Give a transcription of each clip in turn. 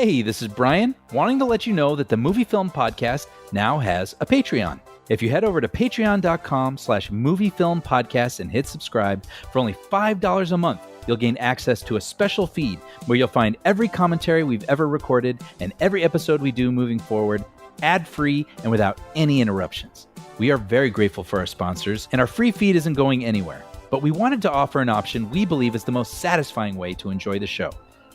Hey, this is Brian, wanting to let you know that the MovieFilm podcast now has a Patreon. If you head over to patreon.com/moviefilmpodcast and hit subscribe for only $5 a month, you'll gain access to a special feed where you'll find every commentary we've ever recorded and every episode we do moving forward, ad-free and without any interruptions. We are very grateful for our sponsors, and our free feed isn't going anywhere. But we wanted to offer an option we believe is the most satisfying way to enjoy the show.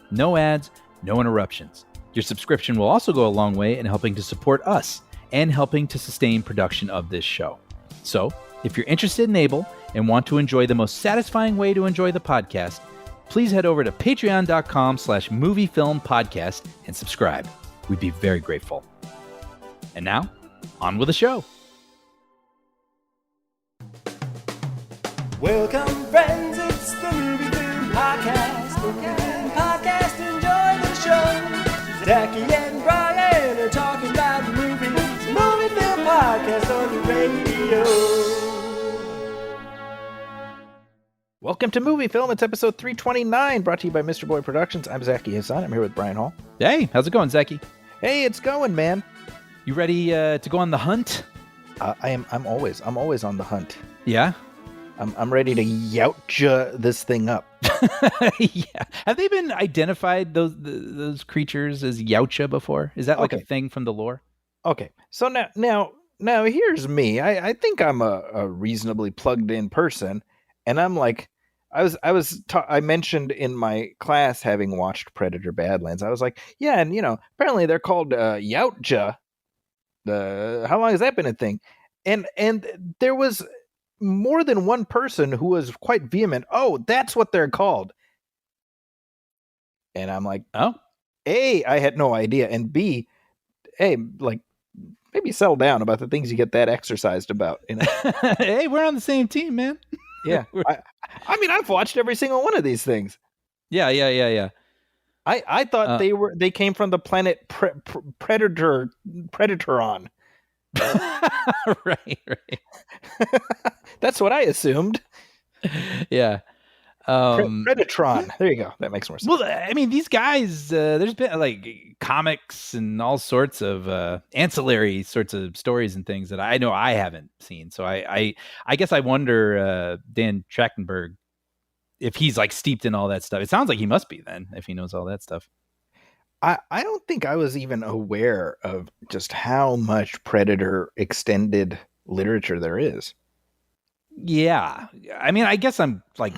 No ads, no interruptions. Your subscription will also go a long way in helping to support us and helping to sustain production of this show. So, if you're interested and able and want to enjoy the most satisfying way to enjoy the podcast, please head over to patreon.com/moviefilmpodcast and subscribe. We'd be very grateful. And now, on with the show. Welcome, friends, it's the MovieFilm Podcast. MovieFilm Podcast, enjoy the show. Zachy and Brian are talking about movies. MovieFilm Podcast on the radio. Welcome to MovieFilm. It's episode 329, brought to you by Mr. Boy Productions. I'm Zachy Hassan. I'm here with Brian Hall. Hey, how's it going, Zachy? Hey, it's going, man. You ready to go on the hunt? I'm always on the hunt. Yeah? I'm ready to youcha this thing up. Yeah. Have they been identified, those creatures, as Yautja before? Is that like a thing from the lore? Okay. So now here's me. I think I'm a reasonably plugged in person, and I'm like, I mentioned in my class having watched Predator Badlands. I was like, yeah, and apparently they're called Yautja. How long has that been a thing? And there was more than one person who was quite vehement. Oh, that's what they're called. And I'm like, oh, A, I had no idea. And B, hey, like, maybe settle down about the things you get that exercised about. Hey, we're on the same team, man. Yeah. I mean, I've watched every single one of these things. Yeah. I thought they came from the planet Predatoron. Right. That's what I assumed. Yeah. Predatron. There you go. That makes more sense. Well, I mean, these guys, there's been like comics and all sorts of ancillary sorts of stories and things that I know I haven't seen. So I guess I wonder, Dan Trachtenberg, if he's like steeped in all that stuff. It sounds like he must be then, if he knows all that stuff. I don't think I was even aware of just how much Predator extended literature there is. Yeah. I mean, I guess I'm like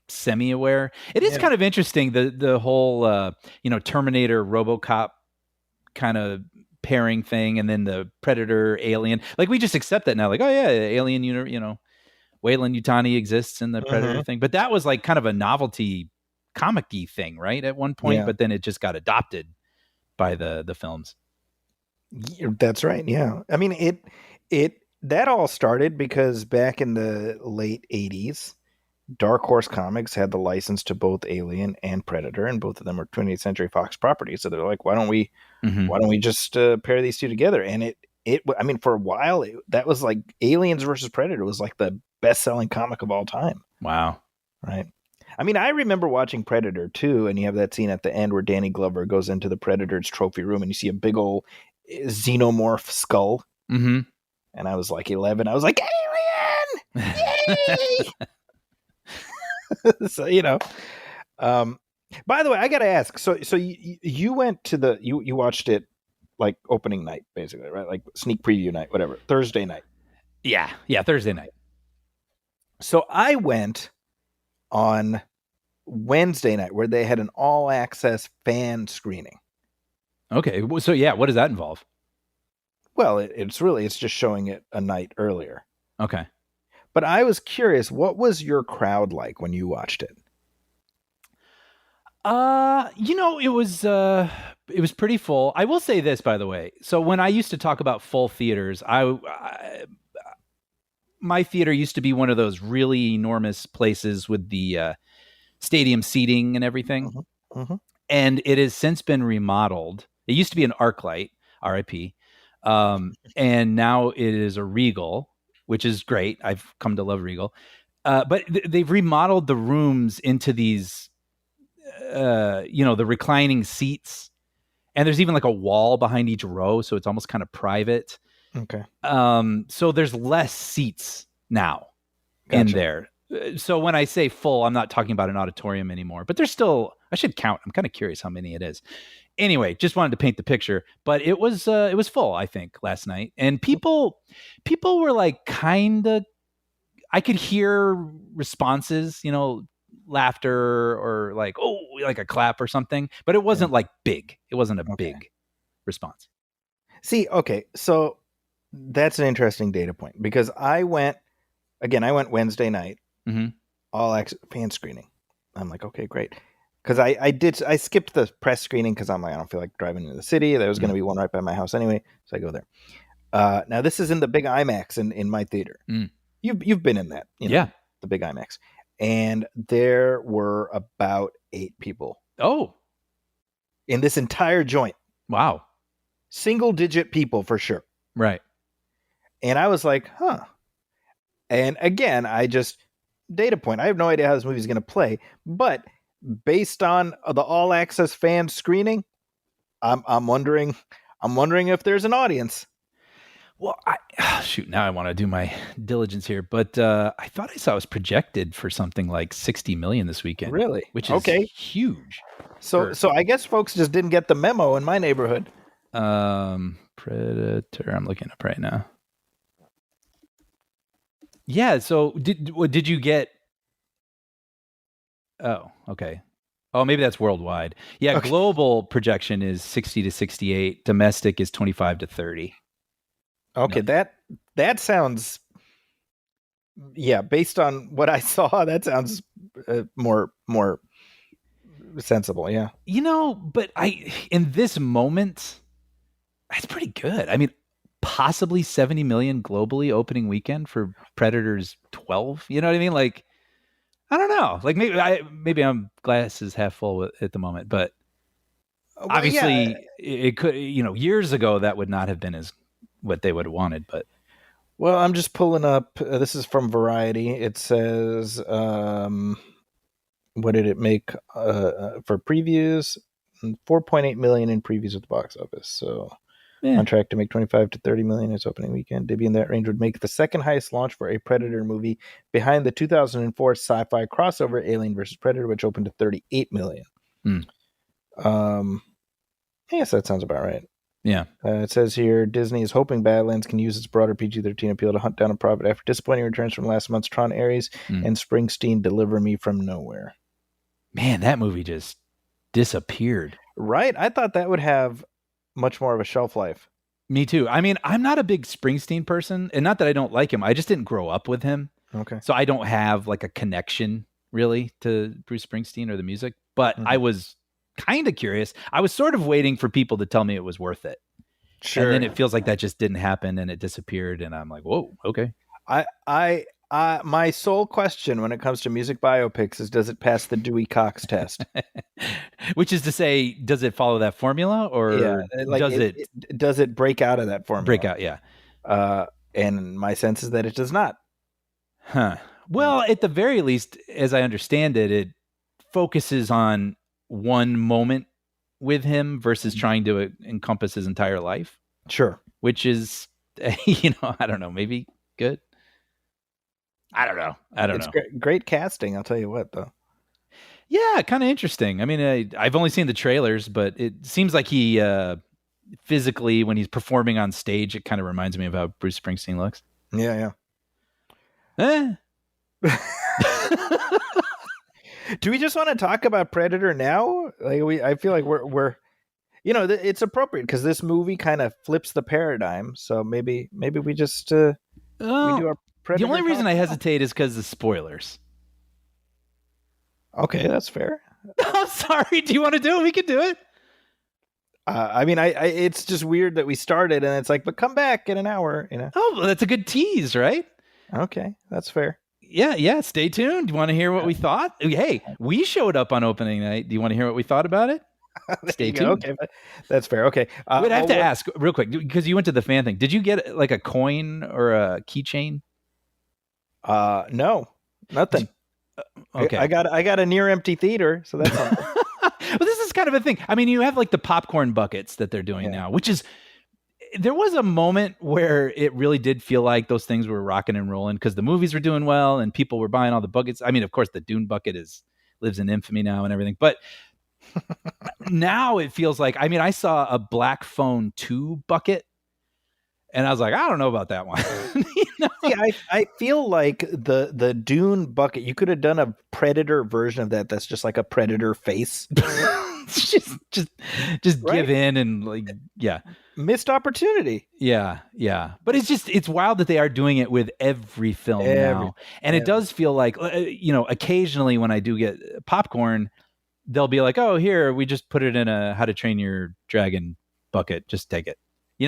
semi-aware. It is kind of interesting, the whole, Terminator, RoboCop kind of pairing thing, and then the Predator, Alien. Like, we just accept that now. Like, oh, yeah, Alien, Weyland Yutani exists in the Predator thing. But that was like kind of a novelty comic-y thing, right, at one point, but then it just got adopted by the films. That's right. Yeah. I mean, that all started because back in the late 80s, Dark Horse Comics had the license to both Alien and Predator, and both of them were 20th Century Fox properties. So they're like, why don't we just pair these two together? And I mean, for a while, that was like Aliens versus Predator was like the best-selling comic of all time. Wow. Right. I mean, I remember watching Predator too, and you have that scene at the end where Danny Glover goes into the Predator's trophy room, and you see a big old xenomorph skull. Mm-hmm. And I was like 11. I was like, Alien! Yay! So, by the way, I got to ask. So you went to you watched it like opening night, basically, right? Like sneak preview night, whatever. Thursday night. Yeah, Thursday night. So I went on Wednesday night where they had an all access fan screening. Okay. So yeah, what does that involve? Well, it's just showing it a night earlier. Okay. But I was curious, what was your crowd like when you watched it? It was pretty full. I will say this, by the way. So when I used to talk about full theaters, my theater used to be one of those really enormous places with the stadium seating and everything. Mm-hmm. Mm-hmm. And it has since been remodeled. It used to be an ArcLight, RIP. And now it is a Regal, which is great. I've come to love Regal. But they've remodeled the rooms into these, the reclining seats. And there's even like a wall behind each row, so it's almost kind of private. Okay. So there's less seats now in Gotcha. there. So when I say full, I'm not talking about an auditorium anymore, but there's still, I should count. I'm kind of curious how many it is. Anyway, just wanted to paint the picture, but it was full, I think, last night. And people were like kind of, I could hear responses, laughter or like, oh, like a clap or something, but it wasn't like big. It wasn't a big response. See, okay, so that's an interesting data point because I went Wednesday night, all fan screening. I'm like, okay, great. Because I skipped the press screening because I'm like, I don't feel like driving into the city. There was going to be one right by my house anyway, so I go there. Now this is in the big IMAX in my theater. You've been in that, the big IMAX, and there were about 8 people. Oh, in this entire joint. Wow, single digit people for sure. Right. And I was like, huh. And again, data point. I have no idea how this movie is going to play, but based on the all access fan screening, I'm wondering if there's an audience. Well, now I want to do my diligence here, but I thought I saw it was projected for something like 60 million this weekend. Really? Which is huge. So I guess folks just didn't get the memo in my neighborhood. Predator, I'm looking up right now. Yeah, so did you get? Oh, okay. Oh, maybe that's worldwide. Yeah, okay. Global projection is 60 to 68. Domestic is 25 to 30. Okay, no. that sounds. Yeah, based on what I saw, that sounds more sensible. Yeah, but in this moment, that's pretty good. I mean, possibly 70 million globally opening weekend for Predators 12. You know what I mean? Like, I don't know. Like maybe I'm glasses half full at the moment, but obviously it could. Years ago that would not have been as what they would have wanted. But I'm just pulling up. This is from Variety. It says, what did it make for previews? 4.8 million in previews at the box office. So. Yeah. On track to make 25 to 30 million its opening weekend. Debut in that range would make the second highest launch for a Predator movie behind the 2004 sci-fi crossover Alien vs. Predator, which opened to 38 million. I guess that sounds about right. Yeah. It says here, Disney is hoping Badlands can use its broader PG-13 appeal to hunt down a profit after disappointing returns from last month's Tron Ares and Springsteen Deliver Me From Nowhere. Man, that movie just disappeared. Right? I thought that would have much more of a shelf life. Me too. I mean, I'm not a big Springsteen person, and not that I don't like him. I just didn't grow up with him. Okay. So I don't have like a connection really to Bruce Springsteen or the music, but I was kind of curious. I was sort of waiting for people to tell me it was worth it. Sure. And then it feels like that just didn't happen and it disappeared. And I'm like, whoa, okay. My sole question when it comes to music biopics is, does it pass the Dewey Cox test? Which is to say, does it follow that formula, or does it break out of that formula? Break out, yeah. And my sense is that it does not. Huh. Well, at the very least, as I understand it, it focuses on one moment with him versus trying to encompass his entire life. Sure. Which is, I don't know, maybe good. I don't know. It's great casting, I'll tell you what, though. Yeah, kind of interesting. I mean, I've only seen the trailers, but it seems like he physically, when he's performing on stage, it kind of reminds me of how Bruce Springsteen looks. Yeah. Do we just want to talk about Predator now? I feel like we're it's appropriate because this movie kind of flips the paradigm. So maybe we just we do our Predator. The only reason I hesitate is because of spoilers. Okay, that's fair. I'm sorry. Do you want to do it? We can do it. I mean, it's just weird that we started and it's like, but come back in an hour. Oh, well, that's a good tease, right? Okay, that's fair. Yeah. Stay tuned. Do you want to hear what we thought? Hey, we showed up on opening night. Do you want to hear what we thought about it? Stay tuned. Okay, that's fair. Okay. Wait, I have to ask real quick because you went to the fan thing. Did you get like a coin or a keychain? No, nothing. Okay. I got a near empty theater, so that's something. Well, this is is kind of a thing. I mean, you have like the popcorn buckets that they're doing now, which is, there was a moment where it really did feel like those things were rocking and rolling because the movies were doing well and people were buying all the buckets. I mean, of course, the Dune bucket lives in infamy now and everything, but now it feels like, I mean, I saw a Black Phone 2 bucket and I was like, I don't know about that one. You know? See, I feel like the Dune bucket, you could have done a Predator version of that. That's just like a Predator face. just Right? give in and like, yeah. Missed opportunity. Yeah. But it's wild that they are doing it with every film now. And it does feel like, occasionally when I do get popcorn, they'll be like, oh, here, we just put it in a How to Train Your Dragon bucket. Just take it.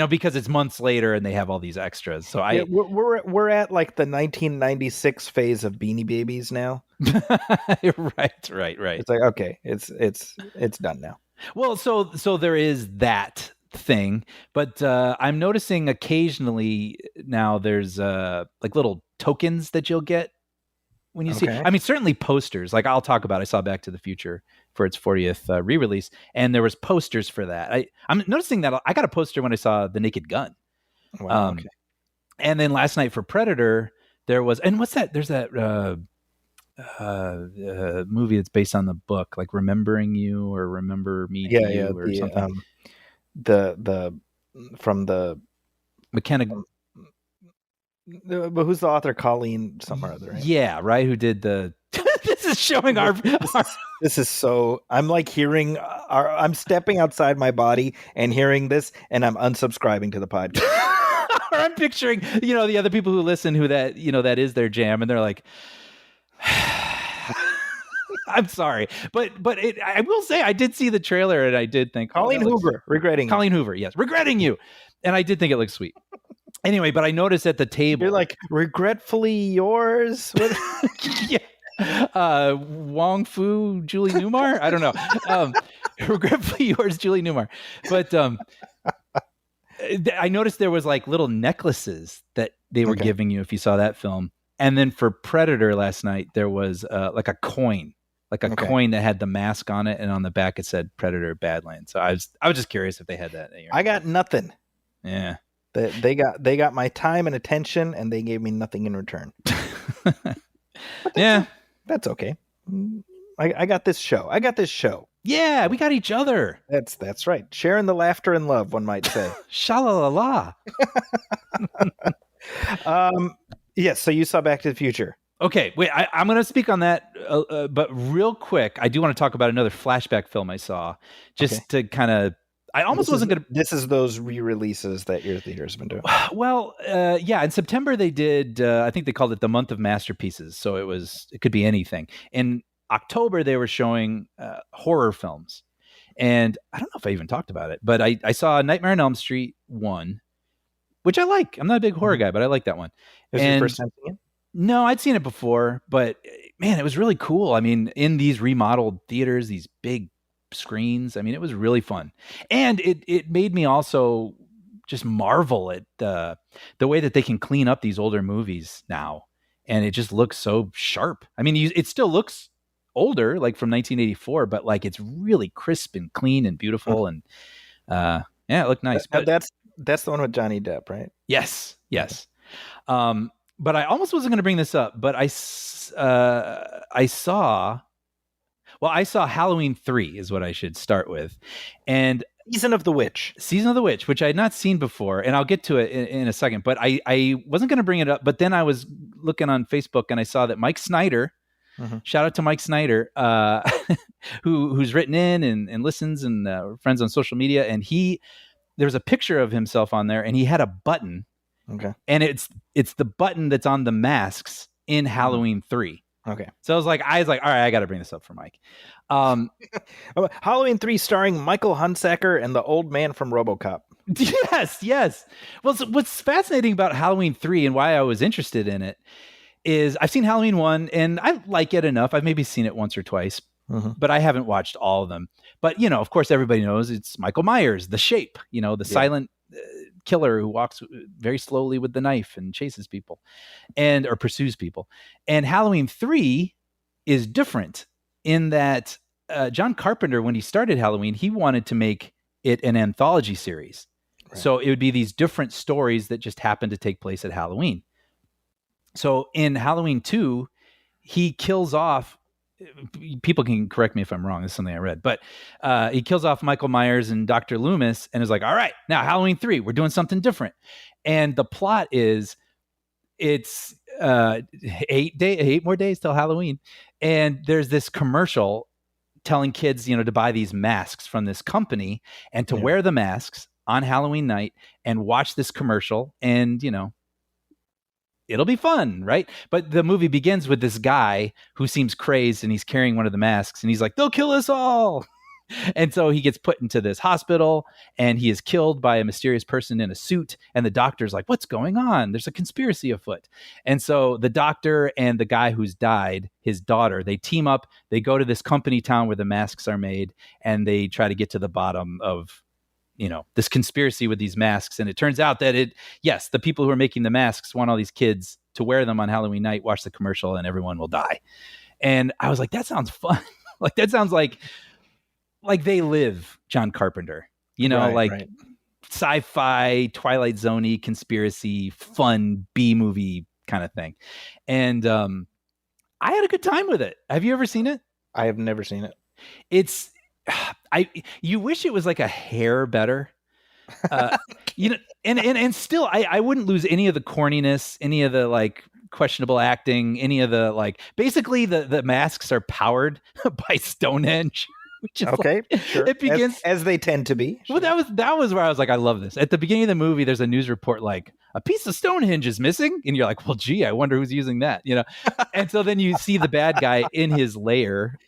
Because it's months later and they have all these extras. So we're at like the 1996 phase of Beanie Babies now. Right. It's like, okay, it's done now. Well, so there is that thing, but I'm noticing occasionally now there's like little tokens that you'll get when you see. I mean, certainly posters. Like I'll talk about. I saw Back to the Future for its 40th re-release, and there was posters for that. I'm noticing that I got a poster when I saw The Naked Gun. Wow. Okay. And then last night for Predator, there was, and what's that? There's that movie that's based on the book, like Remembering You or Remember Me to You or something. The from the McKenna. But who's the author? Colleen something or other, right? Yeah, right. Who did the? This is showing our. This is so. I'm like hearing. I'm stepping outside my body and hearing this, and I'm unsubscribing to the podcast. Or I'm picturing, the other people who listen, who that is their jam, and they're like, I'm sorry, but I will say I did see the trailer and I did think Colleen Hoover, Colleen Hoover, yes, regretting you, and I did think it looked sweet. Anyway, but I noticed at the table, you're like, regretfully yours. Yeah, Wong Fu, Julie Newmar. I don't know. Regretfully yours, Julie Newmar. But I noticed there was like little necklaces that they were giving you if you saw that film. And then for Predator last night, there was like a coin. Like a coin that had the mask on it, and on the back it said Predator Badlands. So I was just curious if they had that. I got nothing. Yeah, they got my time and attention, and they gave me nothing in return. Yeah, that's okay. I got this show. Yeah, we got each other. That's right. Sharing the laughter and love, one might say. Sha-la-la-la. Yes. So you saw Back to the Future. Okay, wait. I'm going to speak on that, but real quick, I do want to talk about another flashback film I saw, just to kind of. I almost wasn't going to. This is those re-releases that your theater's been doing. Well, yeah. In September they did. I think they called it the month of masterpieces. So it could be anything. In October they were showing horror films, and I don't know if I even talked about it, but I saw Nightmare on Elm Street 1, which I like. I'm not a big horror guy, but I like that one. It was your first time seeing it? No, I'd seen it before, but man, it was really cool. I mean, in these remodeled theaters, these big screens, I mean, it was really fun. And it made me also just marvel at the way that they can clean up these older movies now. And it just looks so sharp. I mean, it still looks older, like from 1984, but like it's really crisp and clean and beautiful. And yeah, it looked nice. But that's the one with Johnny Depp, right? Yes. But I almost wasn't going to bring this up, but I saw Halloween 3 is what I should start with. And Season of the Witch, which I had not seen before. And I'll get to it in a second, but I wasn't going to bring it up. But then I was looking on Facebook and I saw that Mike Snyder, shout out to Mike Snyder, who's written in and listens and friends on social media. And there was a picture of himself on there and he had a button. Okay. And it's the button that's on the masks in Halloween 3. Okay. So I was like, all right, I got to bring this up for Mike. Halloween 3 starring Michael Hunsaker and the old man from RoboCop. Yes. Well, so what's fascinating about Halloween 3 and why I was interested in it is I've seen Halloween 1 and I like it enough. I've maybe seen it once or twice, but I haven't watched all of them. But, of course, everybody knows it's Michael Myers, the Shape, the silent killer who walks very slowly with the knife and chases people or pursues people. And Halloween 3 is different in that John Carpenter, when he started Halloween, he wanted to make it an anthology series. Right. So it would be these different stories that just happen to take place at Halloween. So in Halloween 2, he kills off, people can correct me if I'm wrong, this is something I read, but he kills off Michael Myers and Dr. Loomis and is like, all right, now Halloween 3, we're doing something different. And the plot is, it's 8 more days till Halloween. And there's this commercial telling kids, to buy these masks from this company and to wear the masks on Halloween night and watch this commercial. And, it'll be fun, right? But the movie begins with this guy who seems crazed and he's carrying one of the masks and he's like, they'll kill us all. And so he gets put into this hospital and he is killed by a mysterious person in a suit. And the doctor's like, what's going on? There's a conspiracy afoot. And so the doctor and the guy who's died, his daughter, they team up, they go to this company town where the masks are made and they try to get to the bottom of, this conspiracy with these masks. And it turns out that the people who are making the masks want all these kids to wear them on Halloween night, watch the commercial, and everyone will die. And I was like, that sounds fun. Like, that sounds like They Live, John Carpenter, right. Sci-fi, Twilight Zone-y, conspiracy, fun B-movie kind of thing. And I had a good time with it. Have you ever seen it? I have never seen it. You wish it was like a hair better, and still I wouldn't lose any of the corniness, any of the questionable acting, any of the basically the masks are powered by Stonehenge. Which is okay, sure. It begins as they tend to be. Well, that was where I was like, I love this. At the beginning of the movie, there's a news report like a piece of Stonehenge is missing, and you're like, well, gee, I wonder who's using that, And so then you see the bad guy in his lair.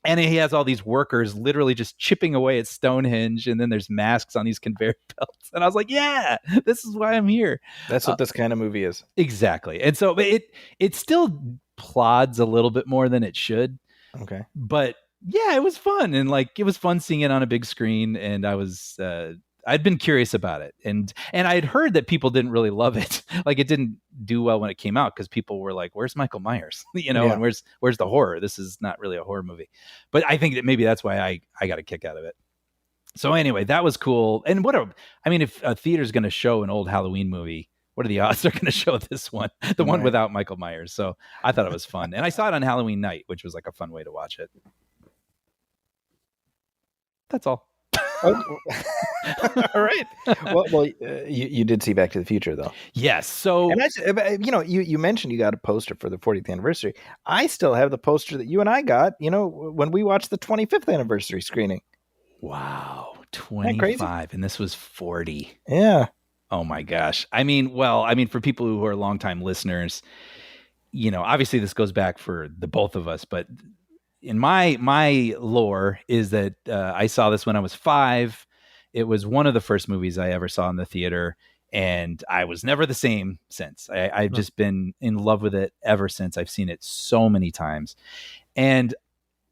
And he has all these workers literally just chipping away at Stonehenge. And then there's masks on these conveyor belts. And I was like, yeah, this is why I'm here. That's what this kind of movie is. Exactly. And so it still plods a little bit more than it should. Okay. But yeah, it was fun. And it was fun seeing it on a big screen. And I'd been curious about it. And I had heard that people didn't really love it. It didn't do well when it came out because people were like, where's Michael Myers? And where's the horror? This is not really a horror movie. But I think that maybe that's why I got a kick out of it. So anyway, that was cool. And if a theater's going to show an old Halloween movie, what are the odds they're going to show this one, the one without Michael Myers? So I thought it was fun. And I saw it on Halloween night, which was a fun way to watch it. That's all. Oh. All right. Well, you did see Back to the Future, though. Yes. So, and you mentioned you got a poster for the 40th anniversary. I still have the poster that you and I got. When we watched the 25th anniversary screening. Wow, 25, and this was 40. Yeah. Oh my gosh. For people who are longtime listeners, obviously this goes back for the both of us, but. In my lore is that I saw this when I was 5. It was one of the first movies I ever saw in the theater, and I was never the same since. I've just been in love with it ever since. I've seen it so many times, and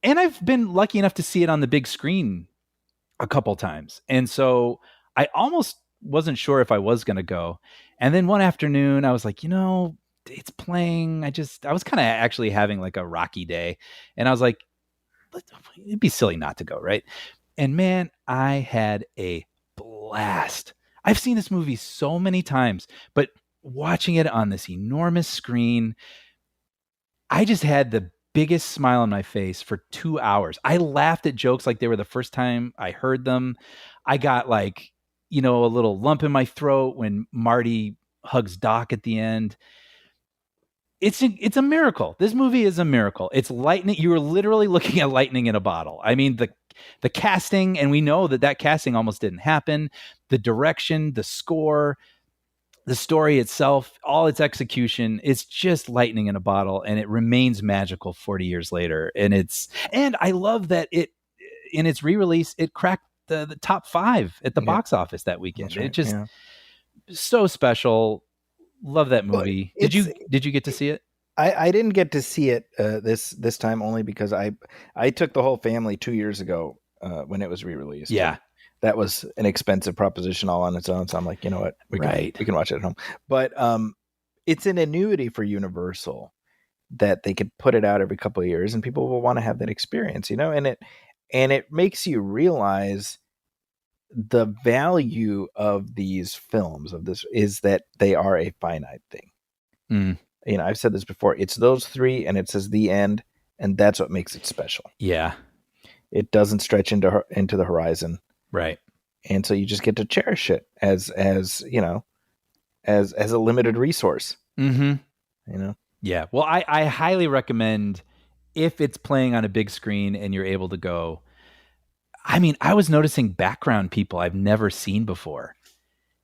I've been lucky enough to see it on the big screen a couple times. And so I almost wasn't sure if I was going to go. And then one afternoon I was like, it's playing. I was kind of actually having a rocky day, and I was like, it'd be silly not to go, right? And man, I had a blast. I've seen this movie so many times, but watching it on this enormous screen, I just had the biggest smile on my face for 2 hours. I laughed at jokes like they were the first time I heard them. I got a little lump in my throat when Marty hugs Doc at the end. It's a miracle. This movie is a miracle. It's lightning. You were literally looking at lightning in a bottle. I mean, the casting, and we know that casting almost didn't happen. The direction, the score, the story itself, all its execution, it's just lightning in a bottle, and it remains magical 40 years later. And I love that in its re-release, it cracked the top 5 at the box office that weekend. Right. It just so special. Love that movie. Did you get to see it? I didn't get to see it this time only because I took the whole family 2 years ago when it was re-released. Yeah. That was an expensive proposition all on its own. So I'm like, you know what? We can watch it at home. But it's an annuity for Universal that they could put it out every couple of years and people will want to have that experience, and it makes you realize the value of these films of this is that they are a finite thing. Mm. I've said this before. It's those three, and it says the end, and that's what makes it special. Yeah. It doesn't stretch into the horizon, right? And so you just get to cherish it as a limited resource. Mm-hmm. Yeah. Well, I highly recommend, if it's playing on a big screen and you're able to go. I mean, I was noticing background people I've never seen before,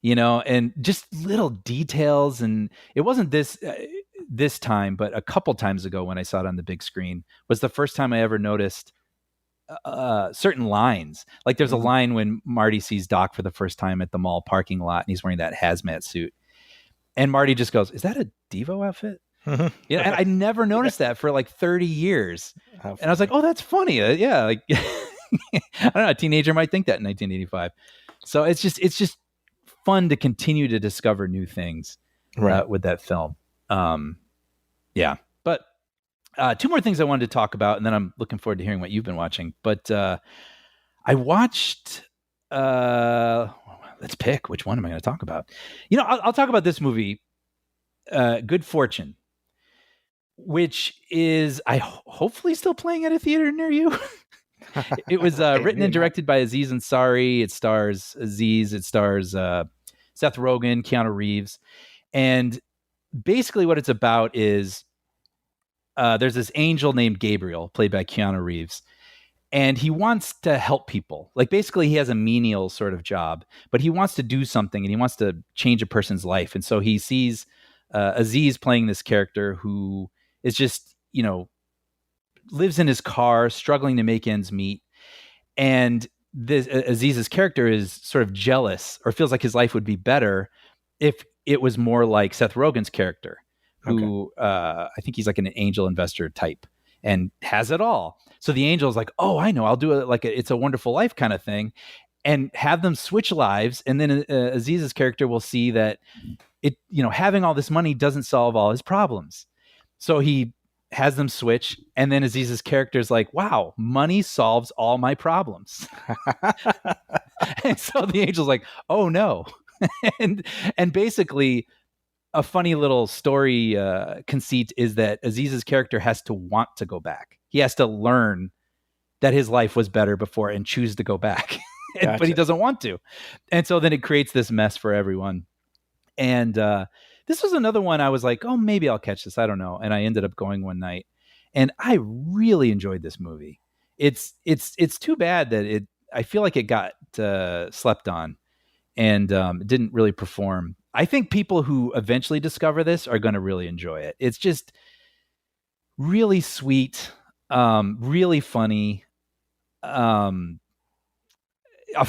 and just little details. And it wasn't this time, but a couple times ago when I saw it on the big screen was the first time I ever noticed certain lines. Like there's a line when Marty sees Doc for the first time at the mall parking lot and he's wearing that hazmat suit. And Marty just goes, "Is that a Devo outfit?" And I never noticed that for like 30 years. And I was like, "Oh, that's funny." Yeah. Like, I don't know. A teenager might think that in 1985. So it's just fun to continue to discover new things with that film. Yeah. But two more things I wanted to talk about, and then I'm looking forward to hearing what you've been watching. But I watched, let's pick, which one am I going to talk about? I'll talk about this movie, Good Fortune, which is hopefully still playing at a theater near you. It was written and directed by Aziz Ansari. It stars Aziz. It stars Seth Rogen, Keanu Reeves. And basically what it's about is there's this angel named Gabriel, played by Keanu Reeves. And he wants to help people. Like basically he has a menial sort of job, but he wants to do something and he wants to change a person's life. And so he sees Aziz playing this character who is just, lives in his car, struggling to make ends meet. And this Aziz's character is sort of jealous, or feels like his life would be better if it was more like Seth Rogen's character, who I think he's like an angel investor type and has it all. So the angel is like, "Oh, I know, I'll do it like It's a Wonderful Life kind of thing," and have them switch lives. And then Aziz's character will see that having all this money doesn't solve all his problems. So he has them switch, and then Aziz's character is like, "Wow, money solves all my problems." And so the angel's like, "Oh no." and basically a funny little story conceit is that Aziz's character has to want to go back. He has to learn that his life was better before and choose to go back. Gotcha. But he doesn't want to. And so then it creates this mess for everyone. And this was another one I was like, "Oh, maybe I'll catch this. I don't know." And I ended up going one night, and I really enjoyed this movie. It's too bad that I feel like it got slept on and it didn't really perform. I think people who eventually discover this are going to really enjoy it. It's just really sweet, really funny, a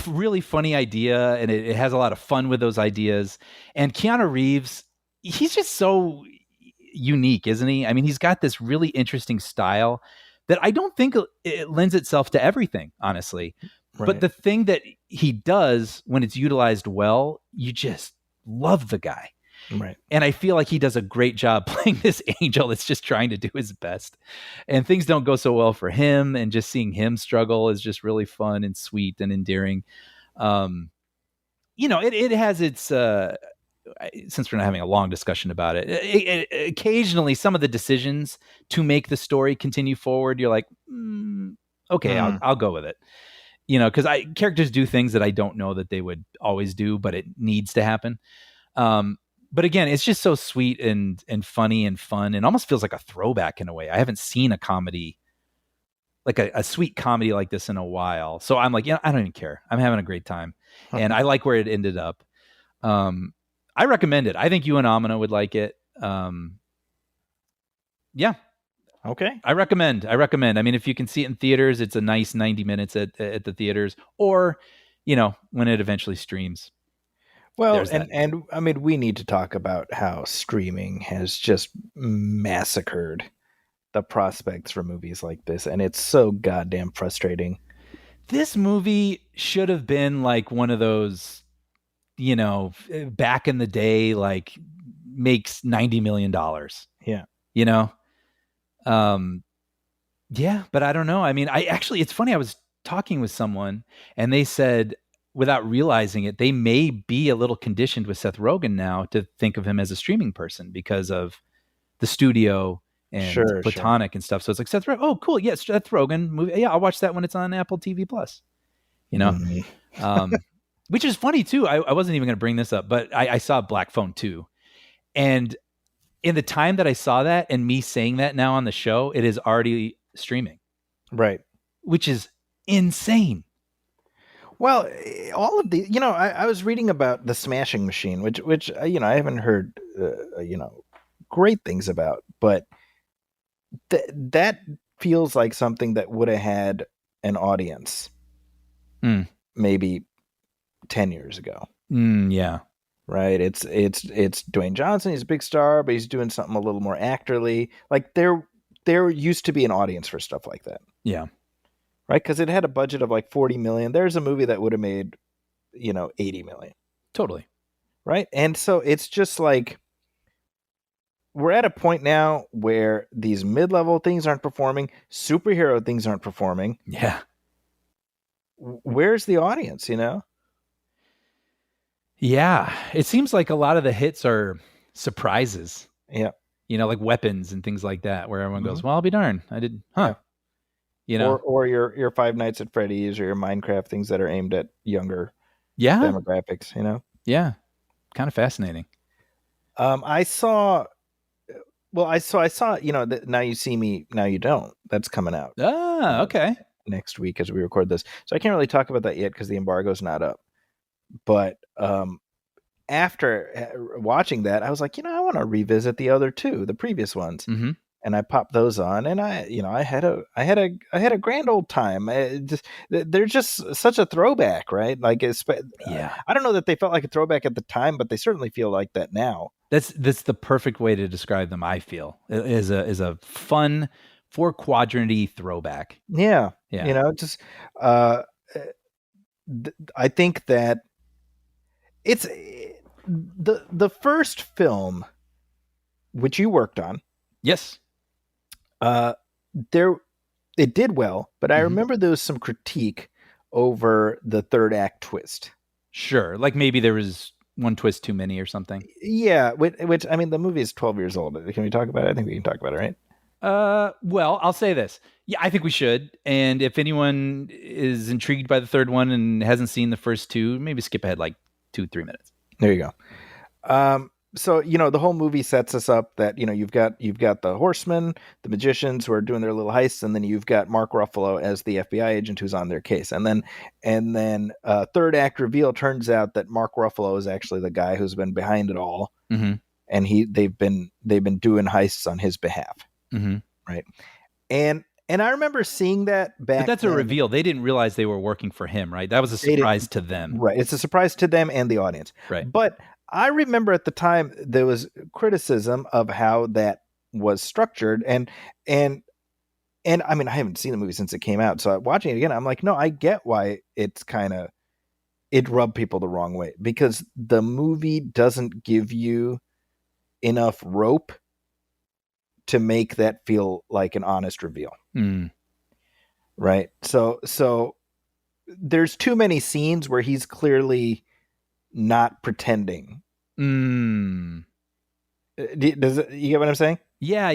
really funny idea, and it has a lot of fun with those ideas. And Keanu Reeves, he's just so unique, isn't he? I mean, he's got this really interesting style that I don't think it lends itself to everything, honestly. Right. But the thing that he does when it's utilized well, you just love the guy. Right. And I feel like he does a great job playing this angel that's just trying to do his best. And things don't go so well for him. And just seeing him struggle is just really fun and sweet and endearing. It has its, since we're not having a long discussion about it, occasionally some of the decisions to make the story continue forward, you're like, okay, I'll go with it. Because characters do things that I don't know that they would always do, but it needs to happen. But again, it's just so sweet and funny and fun, and almost feels like a throwback in a way. I haven't seen a comedy, like a sweet comedy like this in a while. So I'm like, I don't even care. I'm having a great time. And I like where it ended up. I recommend it. I think you and Amina would like it. Yeah. Okay. I recommend. I mean, if you can see it in theaters, it's a nice 90 minutes at the theaters, or, when it eventually streams. Well, and I mean, we need to talk about how streaming has just massacred the prospects for movies like this. And it's so goddamn frustrating. This movie should have been like one of those, back in the day, like makes $90 million. Yeah. Yeah, but I don't know. I mean, it's funny. I was talking with someone and they said, without realizing it, they may be a little conditioned with Seth Rogen now to think of him as a streaming person because of the studio and Sure. Platonic and stuff. So it's like Seth Rogen. Oh, cool. Yes, Seth Rogen movie. Yeah, I'll watch that when it's on Apple TV Plus. Mhm. Which is funny too. I wasn't even going to bring this up, but I saw Black Phone 2. And in the time that I saw that and me saying that now on the show, it is already streaming, Right. which is insane. Well, all of the, I was reading about the Smashing Machine, which I haven't heard, great things about, but that feels like something that would have had an audience maybe 10 years ago. Yeah. Right. It's Dwayne Johnson. He's a big star, but he's doing something a little more actorly. Like there used to be an audience for stuff like that. Yeah. Right. Because it had a budget of like 40 million. There's a movie that would have made, 80 million. Totally. Right. And so it's just like, we're at a point now where these mid-level things aren't performing, superhero things aren't performing. Yeah. Where's the audience, Yeah. It seems like a lot of the hits are surprises. Yeah. Like Weapons and things like that, where everyone goes, well, I'll be darned. I did. Huh. Yeah. Or your Five Nights at Freddy's or your Minecraft, things that are aimed at younger demographics, Yeah. Kind of fascinating. I saw, Now You See Me, Now You Don't. That's coming out. Ah, okay. Next week as we record this. So I can't really talk about that yet because the embargo's not up. But after watching that, I was like, I want to revisit the other two, the previous ones. Mm-hmm. And I popped those on, and I had a grand old time. They're just such a throwback, right? Like, I don't know that they felt like a throwback at the time, but they certainly feel like that now. That's the perfect way to describe them. I feel it is a fun 4-quadranty throwback. Yeah. Just I think that it's the first film which you worked on. Yes. It did well, but I remember there was some critique over the third act twist. Sure. Like maybe there was one twist too many or something. Yeah. Which I mean, the movie is 12 years old. Can we talk about it? I think we can talk about it, right? Well, I'll say this. Yeah, I think we should. And if anyone is intrigued by the third one and hasn't seen the first two, maybe skip ahead like 2-3 minutes. There you go. So, the whole movie sets us up that, you've got the horsemen, the magicians who are doing their little heists, and then you've got Mark Ruffalo as the FBI agent who's on their case. And then third act reveal turns out that Mark Ruffalo is actually the guy who's been behind it all. Mm-hmm. And they've been doing heists on his behalf. Mm-hmm. Right. And I remember seeing that back. But that's a reveal. They didn't realize they were working for him, right? That was a surprise to them. Right. It's a surprise to them and the audience. Right. But I remember at the time there was criticism of how that was structured. And I mean, I haven't seen the movie since it came out. So watching it again, I'm like, no, I get why it rubbed people the wrong way, because the movie doesn't give you enough rope to make that feel like an honest reveal. Right. So there's too many scenes where he's clearly not pretending. Mm. Does it, you get what I'm saying? Yeah.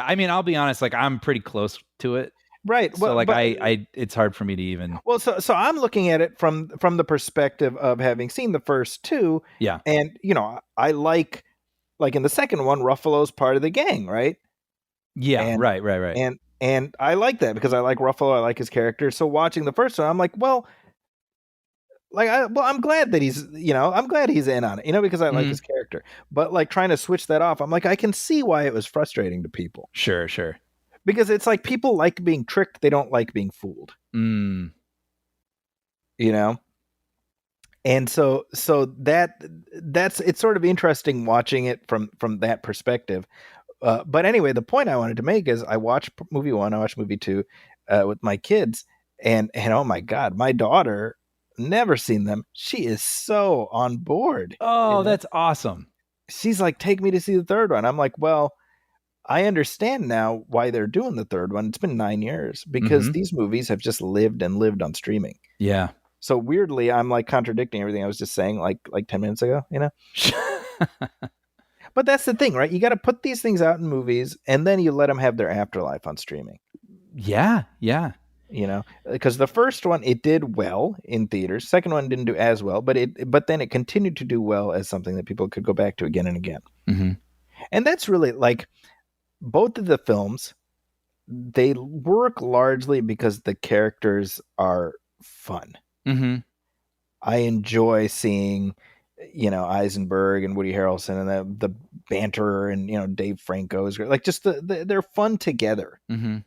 I mean, I'll be honest, like I'm pretty close to it. Right. So like I it's hard for me to even. Well, so I'm looking at it from the perspective of having seen the first two. Yeah. And I like in the second one, Ruffalo's part of the gang, right? Yeah. And, right. And I like that because I like Ruffalo. I like his character. So watching the first one, I'm like, well, I'm glad that he's in on it, because I like his character. But like trying to switch that off, I'm like, I can see why it was frustrating to people. Sure. Because it's like people like being tricked. They don't like being fooled. And so it's sort of interesting watching it from that perspective. But anyway, the point I wanted to make is I watched movie 1, I watched movie 2 with my kids, and oh my God, my daughter never seen them. She is so on board. Oh, that's awesome. She's like, take me to see the third one. I'm like, well, I understand now why they're doing the third one. It's been 9 years because these movies have just lived and lived on streaming. Yeah. So weirdly, I'm like contradicting everything I was just saying like 10 minutes ago, you know? But that's the thing, right? You got to put these things out in movies and then you let them have their afterlife on streaming. Yeah. Yeah. You know, because the first one, it did well in theaters. Second one didn't do as well, but then it continued to do well as something that people could go back to again and again. Mm-hmm. And that's really like both of the films, they work largely because the characters are fun. Mm-hmm. I enjoy seeing, Eisenberg and Woody Harrelson and the banter and, Dave Franco is great. Like just they're fun together. Mm-hmm.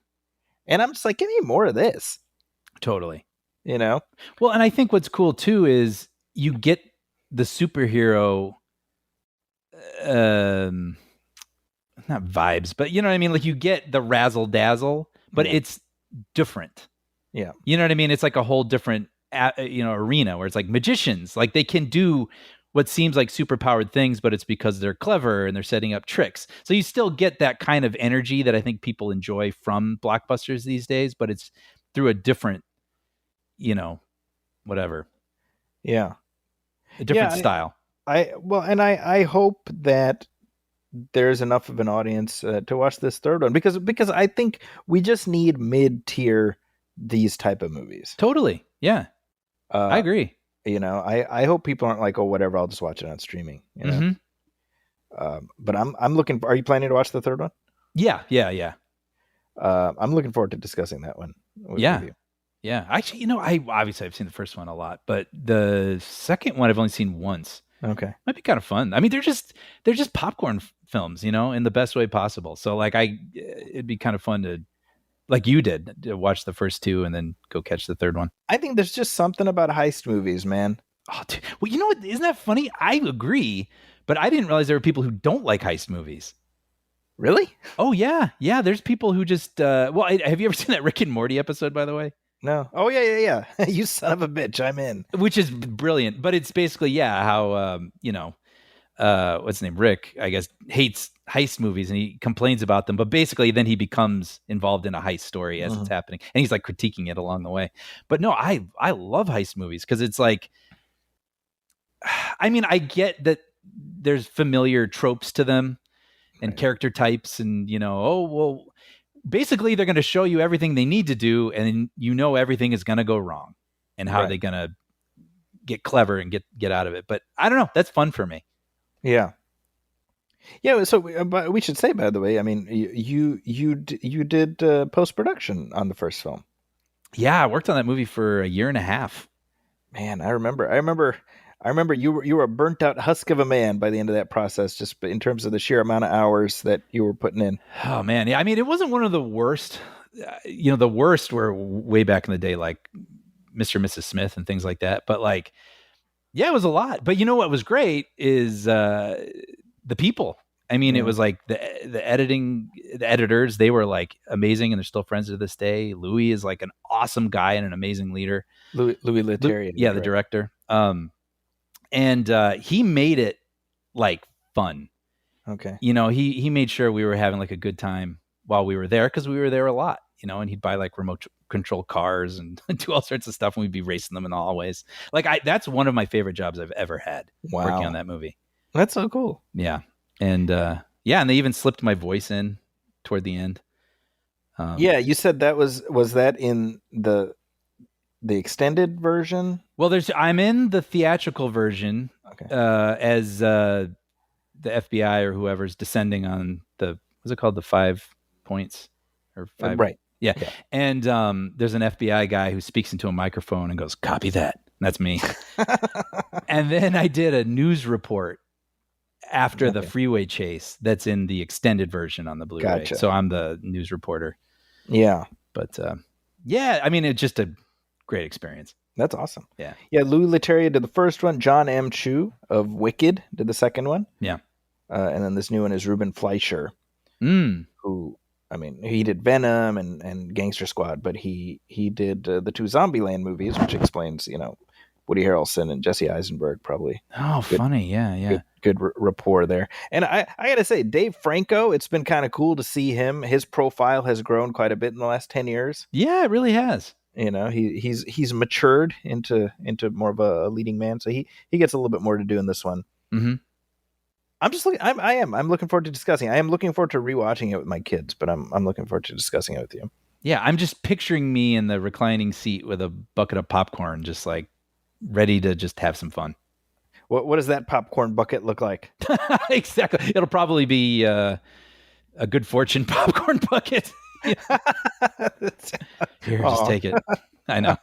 And I'm just like, give me more of this. Totally. Well, and I think what's cool too is you get the superhero, not vibes, but you know what I mean? Like you get the razzle dazzle, but it's different. Yeah. You know what I mean? It's like a whole different, arena where it's like magicians, like they can do what seems like super powered things, but it's because they're clever and they're setting up tricks. So you still get that kind of energy that I think people enjoy from blockbusters these days, but it's through a different, whatever. Yeah. A different style. I hope that there's enough of an audience to watch this third one because I think we just need mid-tier these type of movies. Totally. Yeah. I agree. I hope people aren't like, oh, whatever, I'll just watch it on streaming. But I'm looking. Are you planning to watch the third one? Yeah. I'm looking forward to discussing that one. With you. Yeah. Actually, I've seen the first one a lot, but the second one I've only seen once. Okay, might be kind of fun. I mean, they're just popcorn films, in the best way possible. So like, it'd be kind of fun to, like you did, to watch the first two and then go catch the third one. I think there's just something about heist movies, man. Oh, dude. Well, you know what? Isn't that funny? I agree, but I didn't realize there were people who don't like heist movies. Really? Oh yeah. There's people who just. Have you ever seen that Rick and Morty episode? By the way. No. Oh yeah. You son of a bitch! I'm in. Which is brilliant, but it's basically how what's his name? Rick, I guess, hates heist movies and he complains about them, but basically then he becomes involved in a heist story as it's happening, and he's like critiquing it along the way. But no, I love heist movies because it's like, I mean, I get that there's familiar tropes to them and character types, and basically they're going to show you everything they need to do, and everything is going to go wrong, and how they're going to get clever and get out of it. But I don't know, that's fun for me. Yeah. So, but we should say, by the way, I mean, you did post production on the first film. Yeah, I worked on that movie for a year and a half. Man, I remember you were a burnt out husk of a man by the end of that process, just in terms of the sheer amount of hours that you were putting in. Oh man, yeah. I mean, it wasn't one of the worst. The worst were way back in the day, like Mr. and Mrs. Smith and things like that. But like, yeah, it was a lot. But what was great is the people. I mean, it was like the editors, they were like amazing, and they're still friends to this day. Louis is like an awesome guy and an amazing leader. Louis Leterrier. Yeah, the director. And he made it like fun. Okay. He made sure we were having like a good time while we were there, because we were there a lot, and he'd buy like remote control cars and do all sorts of stuff, and we'd be racing them in the hallways. Like that's one of my favorite jobs I've ever had. Wow. Working on that movie. That's so cool. Yeah. And and they even slipped my voice in toward the end. Yeah, you said that was that in the extended version? Well, I'm in the theatrical version. Okay. As the FBI or whoever's descending on what's it called, the 5 points or 5? Right. Yeah. And there's an FBI guy who speaks into a microphone and goes, "Copy that." And that's me. And then I did a news report after the freeway chase that's in the extended version on the Blu-ray. Gotcha. So I'm the news reporter. Yeah. But I mean, it's just a great experience. That's awesome. Yeah. Louis Leterrier did the first one. John M. Chu of Wicked did the second one. Yeah. And then this new one is Ruben Fleischer, who, I mean, he did Venom and Gangster Squad, but he did the 2 Zombieland movies, which explains, Woody Harrelson and Jesse Eisenberg, probably. Oh, funny. Yeah. Good rapport there. And I got to say, Dave Franco, it's been kind of cool to see him. His profile has grown quite a bit in the last 10 years. Yeah, it really has. You know, he's matured into more of a leading man. So he gets a little bit more to do in this one. Mm-hmm. I'm looking forward to discussing. I am looking forward to rewatching it with my kids, but I'm looking forward to discussing it with you. Yeah, I'm just picturing me in the reclining seat with a bucket of popcorn, just like ready to just have some fun. What does that popcorn bucket look like? Exactly. It'll probably be a Good Fortune popcorn bucket. Here, just take it. I know.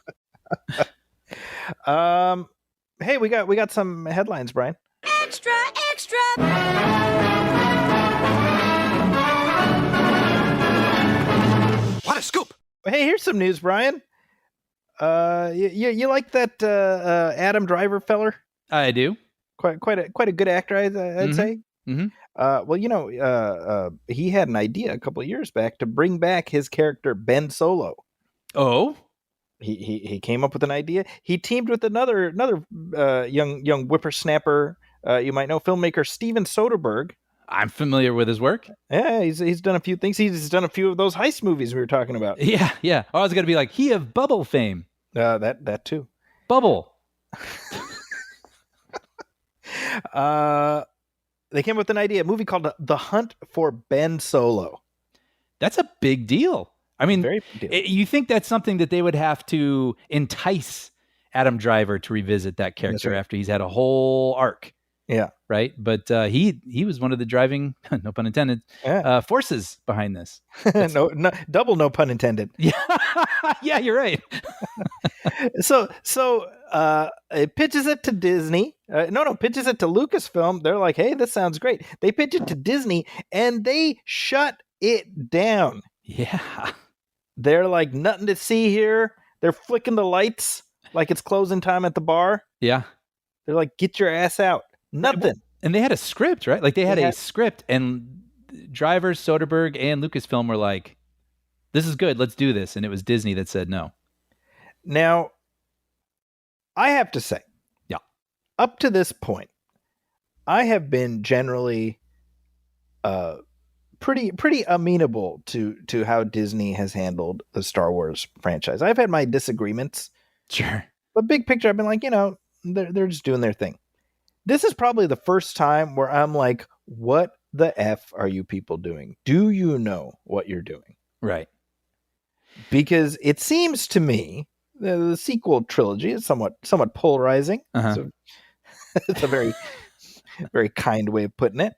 Hey, we got some headlines, Brian. Extra, extra. What a scoop! Hey, here's some news, Brian. You like that Adam Driver feller? I do. Quite a good actor, I'd say. Mm-hmm. Well, he had an idea a couple of years back to bring back his character Ben Solo. Oh, he came up with an idea. He teamed with another young whippersnapper. You might know, filmmaker Steven Soderbergh. I'm familiar with his work. Yeah, he's done a few things. He's done a few of those heist movies we were talking about. Yeah. Oh, I was gonna be like, he of Bubble fame. That too. Bubble. They came up with an idea, a movie called The Hunt for Ben Solo. That's a big deal. I mean, Very big deal. you think that's something that they would have to entice Adam Driver to revisit that character right. after he's had a whole arc. Yeah. Right. But he was one of the driving, no pun intended, forces behind this. no, double no pun intended. Yeah. Yeah, you're right. So it pitches it to Disney. Pitches it to Lucasfilm. They're like, hey, this sounds great. They pitch it to Disney and they shut it down. Yeah. They're like, nothing to see here. They're flicking the lights like it's closing time at the bar. Yeah. They're like, get your ass out. Nothing. And they had a script, right? Like they had a script, and Driver, Soderbergh, and Lucasfilm were like, this is good. Let's do this. And it was Disney that said no. Now, I have to say, yeah, up to this point, I have been generally pretty amenable to how Disney has handled the Star Wars franchise. I've had my disagreements. Sure. But big picture, I've been like, they're just doing their thing. This is probably the first time where I'm like, what the F are you people doing? Do you know what you're doing? Right. Because it seems to me the sequel trilogy is somewhat polarizing. Uh-huh. So it's a very, very kind way of putting it.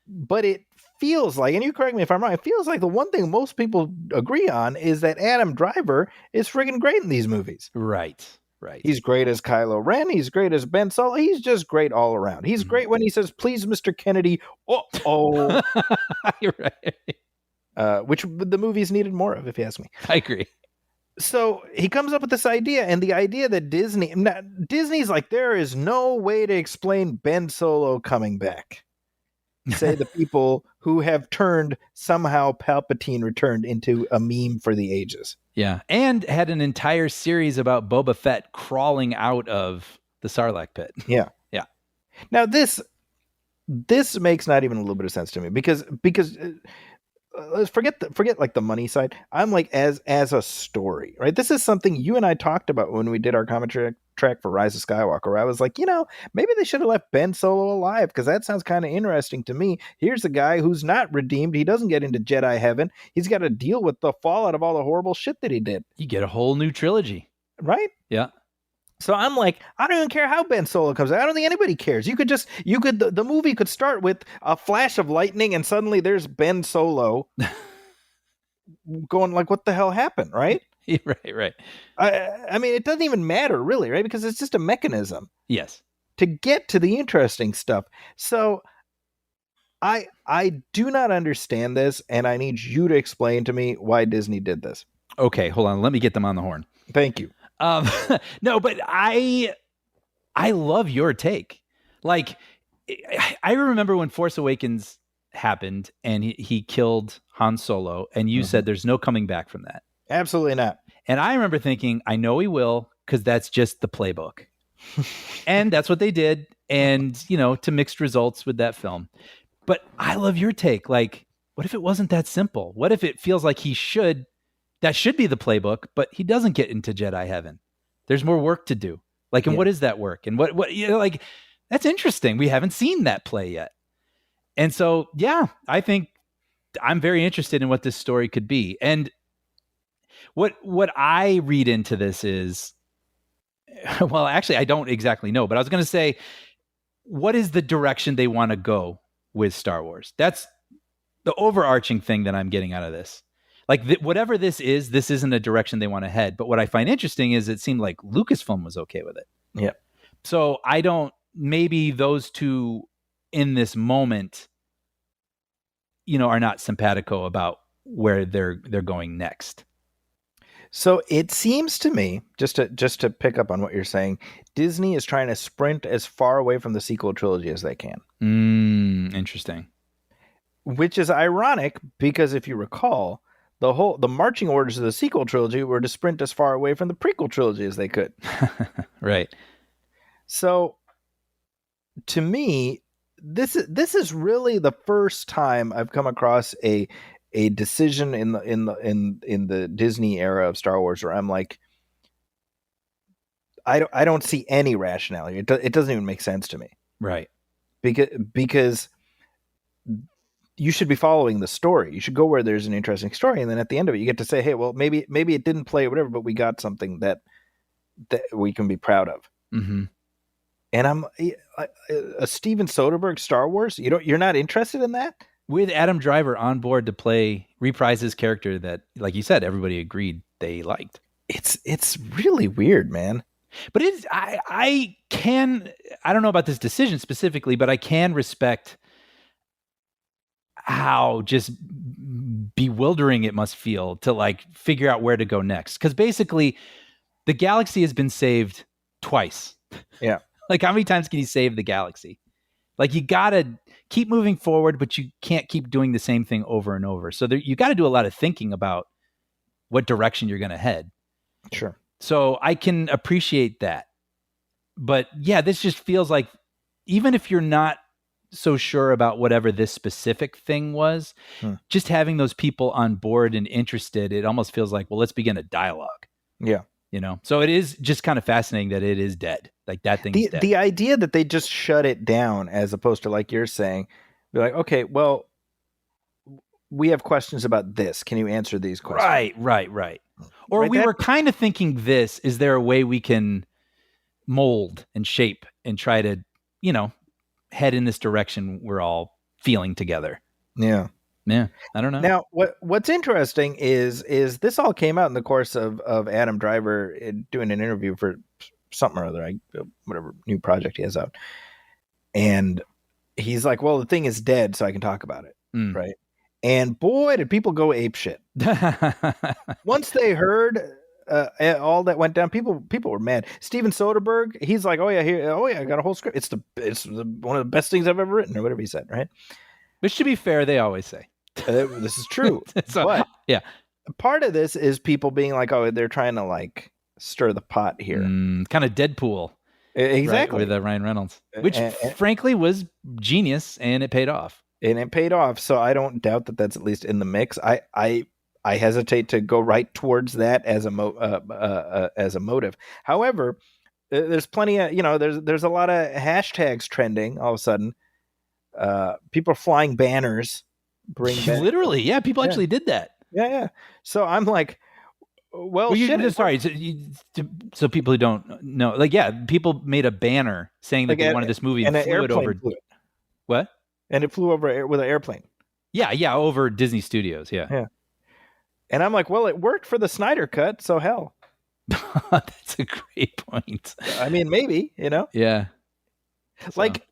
But it feels like, and you correct me if I'm wrong, it feels like the one thing most people agree on is that Adam Driver is friggin' great in these movies. Right. He's great as Kylo Ren. He's great as Ben Solo. He's just great all around. He's great when he says, please, Mr. Kennedy. Oh. You're right. Which the movies needed more of, if you ask me. I agree. So he comes up with this idea, and the idea that Disney's like, there is no way to explain Ben Solo coming back. Say the people who have turned somehow Palpatine returned into a meme for the ages. Yeah. And had an entire series about Boba Fett crawling out of the Sarlacc pit. Yeah. Yeah. Now this makes not even a little bit of sense to me because let's forget like the money side. I'm like, as a story, right? This is something you and I talked about when we did our commentary track for Rise of Skywalker. I was like, maybe they should have left Ben Solo alive because that sounds kind of interesting to me. Here's a guy who's not redeemed. He doesn't get into Jedi heaven. He's got to deal with the fallout of all the horrible shit that he did. You get a whole new trilogy. Right? Yeah. So I'm like, I don't even care how Ben Solo comes out. I don't think anybody cares. The movie could start with a flash of lightning and suddenly there's Ben Solo going like, what the hell happened? Right? Right. I mean, it doesn't even matter really, right? Because it's just a mechanism. Yes. To get to the interesting stuff. So I do not understand this, and I need you to explain to me why Disney did this. Okay, hold on. Let me get them on the horn. Thank you. No, but I love your take. Like, I remember when Force Awakens happened and he killed Han Solo, and you said there's no coming back from that. Absolutely not. And I remember thinking, I know he will, because that's just the playbook. And that's what they did. And, you know, to mixed results with that film. But I love your take. Like, what if it wasn't that simple? What if it feels like that should be the playbook, but he doesn't get into Jedi heaven? There's more work to do. Like, and what is that work? And what, you know, like, that's interesting. We haven't seen that play yet. And so, yeah, I think I'm very interested in what this story could be. And what I read into this is, well, actually, I don't exactly know, but I was going to say, what is the direction they want to go with Star Wars? That's the overarching thing that I'm getting out of this. Like, whatever this isn't a direction they want to head. But what I find interesting is it seemed like Lucasfilm was okay with it. Yeah. So maybe those two in this moment, you know, are not simpatico about where they're going next. So it seems to me, just to pick up on what you're saying, Disney is trying to sprint as far away from the sequel trilogy as they can. Interesting. Which is ironic because if you recall, the marching orders of the sequel trilogy were to sprint as far away from the prequel trilogy as they could. Right. So to me, this is really the first time I've come across a decision in the Disney era of Star Wars where I'm like, I don't see any rationality. It doesn't even make sense to me. Right. Because you should be following the story. You should go where there's an interesting story, and then at the end of it, you get to say, "Hey, well, maybe it didn't play or whatever, but we got something that we can be proud of." Mm-hmm. And I'm a Steven Soderbergh Star Wars. You're not interested in that? With Adam Driver on board to reprise his character that, like you said, everybody agreed they liked. It's really weird, man. But I don't know about this decision specifically, but I can respect how just bewildering it must feel to like figure out where to go next. Because basically the galaxy has been saved twice. Yeah. Like, how many times can you save the galaxy? Like, you got to keep moving forward, but you can't keep doing the same thing over and over. So you got to do a lot of thinking about what direction you're going to head. Sure. So I can appreciate that. But yeah, this just feels like, even if you're not so sure about whatever this specific thing was, just having those people on board and interested, it almost feels like, well, let's begin a dialogue. Yeah. You know, so it is just kind of fascinating that it is dead. Like, that thing's dead. The idea that they just shut it down, as opposed to, like you're saying, be like, okay, well, we have questions about this. Can you answer these questions? Right. Or we were kind of thinking this, is there a way we can mold and shape and try to, you know, head in this direction we're all feeling together? Yeah. I don't know. Now, what's interesting is this all came out in the course of Adam Driver doing an interview for something or other, whatever new project he has out. And he's like, well, the thing is dead, so I can talk about it. Right. And boy, did people go ape shit. Once they heard all that went down, people were mad. Steven Soderbergh, he's like, oh yeah, I got a whole script. It's one of the best things I've ever written, or whatever he said, right? Which, to be fair, they always say. This is true. So, but yeah, part of this is people being like, oh, they're trying to like stir the pot here. Kind of Deadpool. Exactly. Right, with Ryan Reynolds, which frankly was genius, and it paid off. So I don't doubt that that's at least in the mix. I hesitate to go right towards that as a motive. However, there's plenty of, there's a lot of hashtags trending all of a sudden. People are flying banners. Literally, yeah, people actually did that. Yeah. So I'm like, well shit. Sorry, so people who don't know, like, yeah, people made a banner saying that they wanted this movie and flew it over. What? And it flew over with an airplane. Yeah, over Disney Studios. Yeah. And I'm like, well, it worked for the Snyder Cut, so hell. That's a great point. I mean, maybe, Yeah. Like,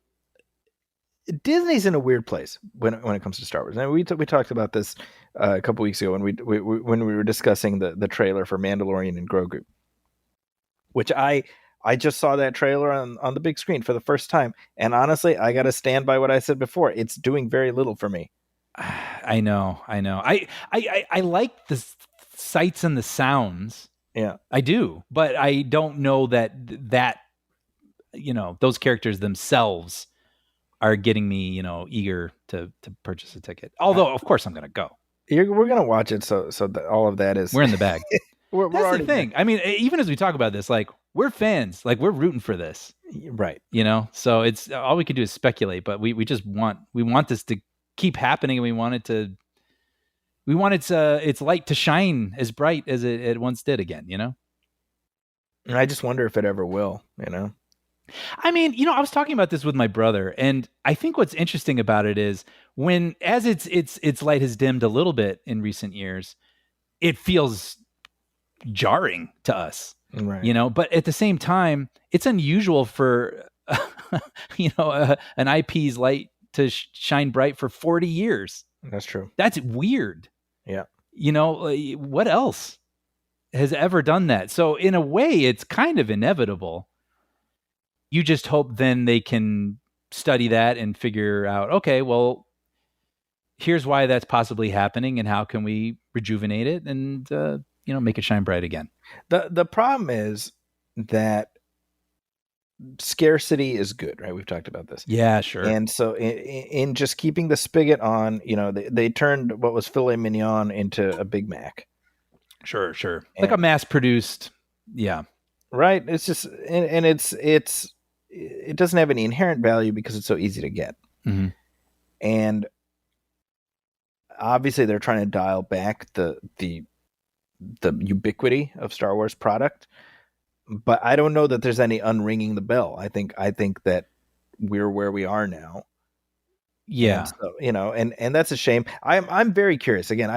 Disney's in a weird place when it comes to Star Wars. And we talked about this a couple weeks ago when we were discussing the trailer for Mandalorian and Grogu, which I just saw that trailer on the big screen for the first time. And honestly, I got to stand by what I said before. It's doing very little for me. I know. I like this sights and the sounds. Yeah. I do, but I don't know that those characters themselves are getting me, eager to purchase a ticket. Although, of course, I'm going to go. We're going to watch it. So that all of that is... We're in the bag. we're That's already the thing. I mean, even as we talk about this, like, we're fans. Like, we're rooting for this. Right. So it's all we can do is speculate, but we want this to keep happening, and we want its light to shine as bright as it once did again, And I just wonder if it ever will, I mean, I was talking about this with my brother, and I think what's interesting about it is as its light has dimmed a little bit in recent years, it feels jarring to us, right. But at the same time, it's unusual for an IP's light to shine bright for 40 years. That's true. That's weird. Yeah. What else has ever done that? So in a way, it's kind of inevitable. You just hope then they can study that and figure out, okay, well, here's why that's possibly happening, and how can we rejuvenate it and make it shine bright again. The problem is that scarcity is good, right? We've talked about this. Yeah, sure. And so in just keeping the spigot on, they turned what was filet mignon into a Big Mac. Sure. Like a mass-produced, yeah. Right. It's just, and it doesn't have any inherent value because it's so easy to get. Mm-hmm. And obviously they're trying to dial back the ubiquity of Star Wars product, but I don't know that there's any unringing the bell. I think that we're where we are now. Yeah. And so, and that's a shame. I'm very curious. Again,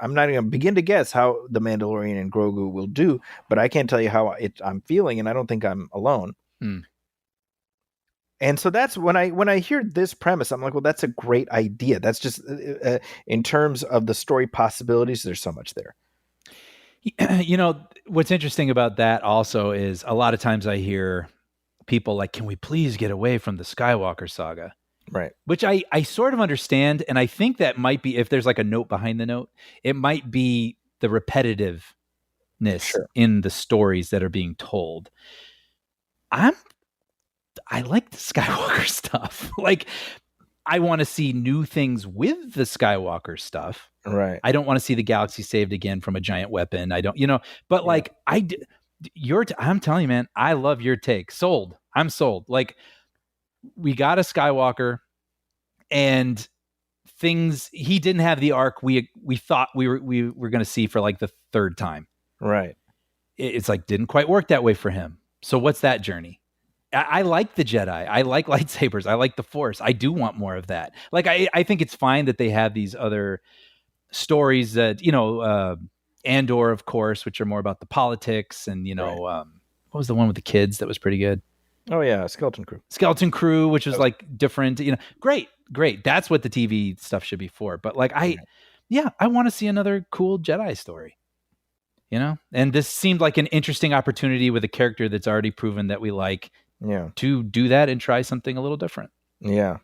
I'm not even going to begin to guess how The Mandalorian and Grogu will do, but I can't tell you how I'm feeling, and I don't think I'm alone. And so that's when I hear this premise, I'm like, well, that's a great idea. That's just in terms of the story possibilities, there's so much there. What's interesting about that also is a lot of times I hear people like, can we please get away from the Skywalker saga? Right. Which I sort of understand. And I think that might be, if there's like a note behind the note, it might be the repetitiveness in the stories that are being told. I like the Skywalker stuff. Like, I want to see new things with the Skywalker stuff. Right. I don't want to see the galaxy saved again from a giant weapon. I don't, but like I'm telling you, man, I love your take. Sold. I'm sold. Like, we got a Skywalker, and he didn't have the arc we thought we were going to see for like the third time. Right. It's like, didn't quite work that way for him. So what's that journey? I like the Jedi. I like lightsabers. I like the Force. I do want more of that. Like, I think it's fine that they have these other stories that, Andor, of course, which are more about the politics, and, what was the one with the kids that was pretty good? Oh yeah, Skeleton Crew, which was like different, great. That's what the TV stuff should be for. But like, I want to see another cool Jedi story, and this seemed like an interesting opportunity with a character that's already proven that we like, to do that and try something a little different. Yeah.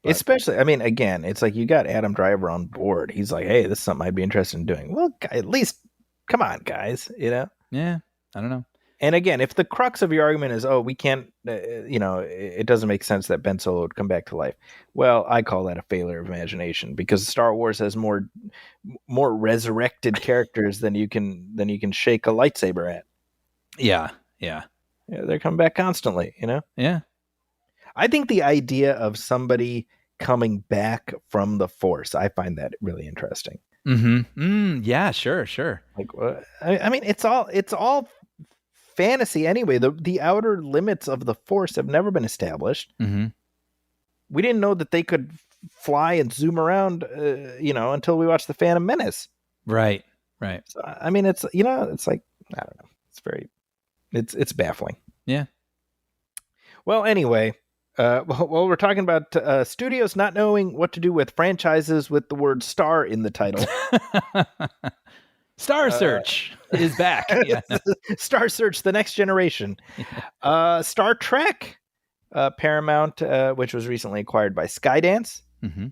But, especially, I mean, again, it's like you got Adam Driver on board. He's like, hey, this is something I'd be interested in doing. Well, at least, come on, guys, Yeah, I don't know. And again, if the crux of your argument is, we can't, it doesn't make sense that Ben Solo would come back to life. Well, I call that a failure of imagination, because Star Wars has more resurrected characters than you can shake a lightsaber at. Yeah. They're coming back constantly, Yeah. I think the idea of somebody coming back from the Force, I find that really interesting. Mm-hmm. Yeah, sure. Like, I mean, it's all fantasy anyway. The outer limits of the Force have never been established. Mm-hmm. We didn't know that they could fly and zoom around, until we watched The Phantom Menace. Right. So, I mean, it's it's like, I don't know. It's baffling. Yeah. Well, anyway, we're talking about studios not knowing what to do with franchises with the word "star" in the title. Star Search is back. Yeah. Star Search: The Next Generation. Star Trek, Paramount, which was recently acquired by Skydance. Mm-hmm.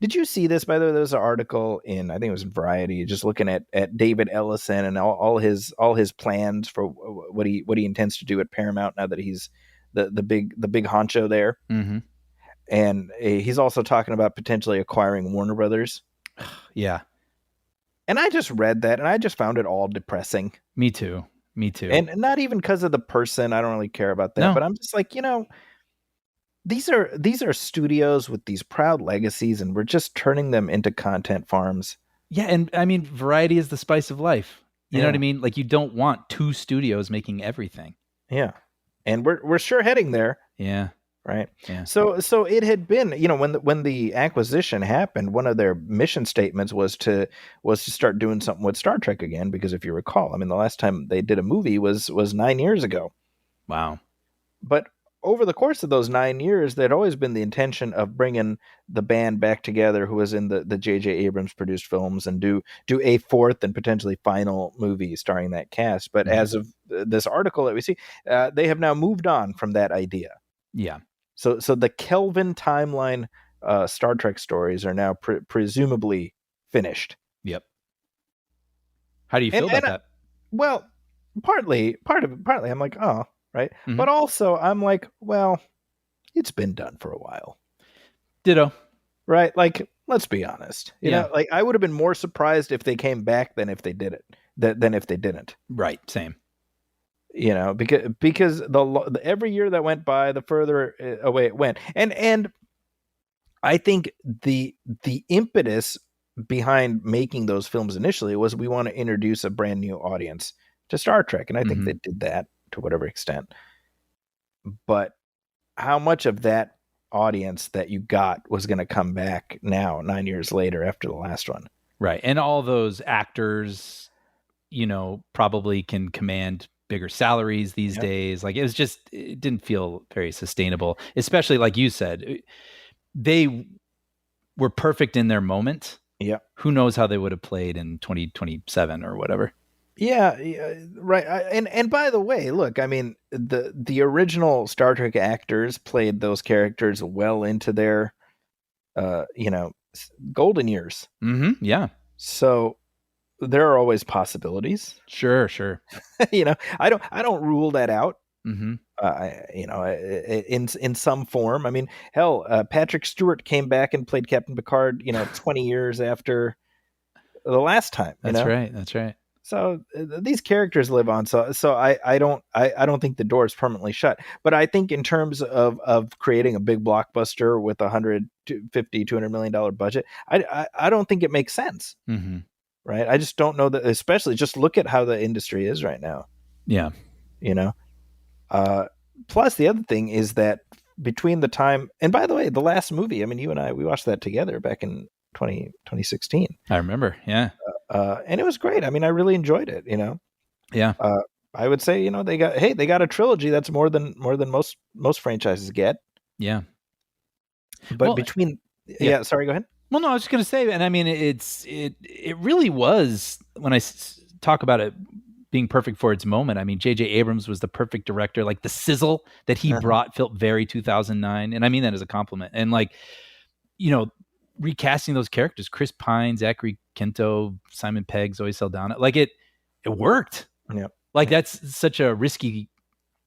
Did you see this, by the way? There was an article in, I think it was in Variety, just looking at David Ellison and all his plans for what he intends to do at Paramount now that he's the big honcho there. Mm-hmm. And he's also talking about potentially acquiring Warner Brothers. Yeah. And I just read that and I just found it all depressing. Me too. And not even because of the person. I don't really care about that. No. But I'm just like, these are studios with these proud legacies, and we're just turning them into content farms. Yeah, and I mean, variety is the spice of life. You know what I mean? Like, you don't want two studios making everything. Yeah, and we're sure heading there. Yeah. Right. Yeah. So it had been, when the acquisition happened, one of their mission statements was to start doing something with Star Trek again, because if you recall, I mean, the last time they did a movie was 9 years ago. Wow. But over the course of those 9 years, there'd always been the intention of bringing the band back together who was in the J.J. Abrams produced films and do a fourth and potentially final movie starring that cast. But as of this article that we see, they have now moved on from that idea. Yeah. So the Kelvin timeline Star Trek stories are now presumably finished. Yep. How do you feel about that? Well, partly I'm like, oh, right. Mm-hmm. But also I'm like, well, it's been done for a while. Ditto. Right? Like, let's be honest. You know, like, I would have been more surprised if they came back than if they did it, than if they didn't. Right. Same. Because the every year that went by, the further away it went. And I think the impetus behind making those films initially was we want to introduce a brand new audience to Star Trek. And I think they did that to whatever extent. But how much of that audience that you got was going to come back now, 9 years later after the last one? Right. And all those actors, probably can command bigger salaries these days. Like, it didn't feel very sustainable, especially like you said, they were perfect in their moment. Yeah. Who knows how they would have played in 2027 or whatever. Yeah, right. And by the way, look, I mean, the original Star Trek actors played those characters well into their, golden years. Mm-hmm. Yeah. So there are always possibilities. Sure. I don't rule that out. Mm-hmm. In some form. I mean, hell, Patrick Stewart came back and played Captain Picard, 20 years after the last time. That's right. So these characters live on. So I don't think the door is permanently shut. But I think in terms of creating a big blockbuster with $200 million budget, I don't think it makes sense. Mm-hmm. Right. I just don't know that, especially just look at how the industry is right now. Yeah. Plus the other thing is that between the time, and by the way, the last movie, I mean, you and I, we watched that together back in 2016. I remember. Yeah. And it was great. I mean, I really enjoyed it, Yeah. I would say, they got a trilogy that's more than most franchises get. Yeah. But sorry, go ahead. Well, no, I was just going to say, and I mean, it really was, when I talk about it being perfect for its moment. I mean, J.J. Abrams was the perfect director. Like, the sizzle that he brought felt very 2009. And I mean that as a compliment. And like, recasting those characters, Chris Pine, Zachary Quinto, Simon Pegg, Zoe Saldana, like it worked. Yeah. Like, that's such a risky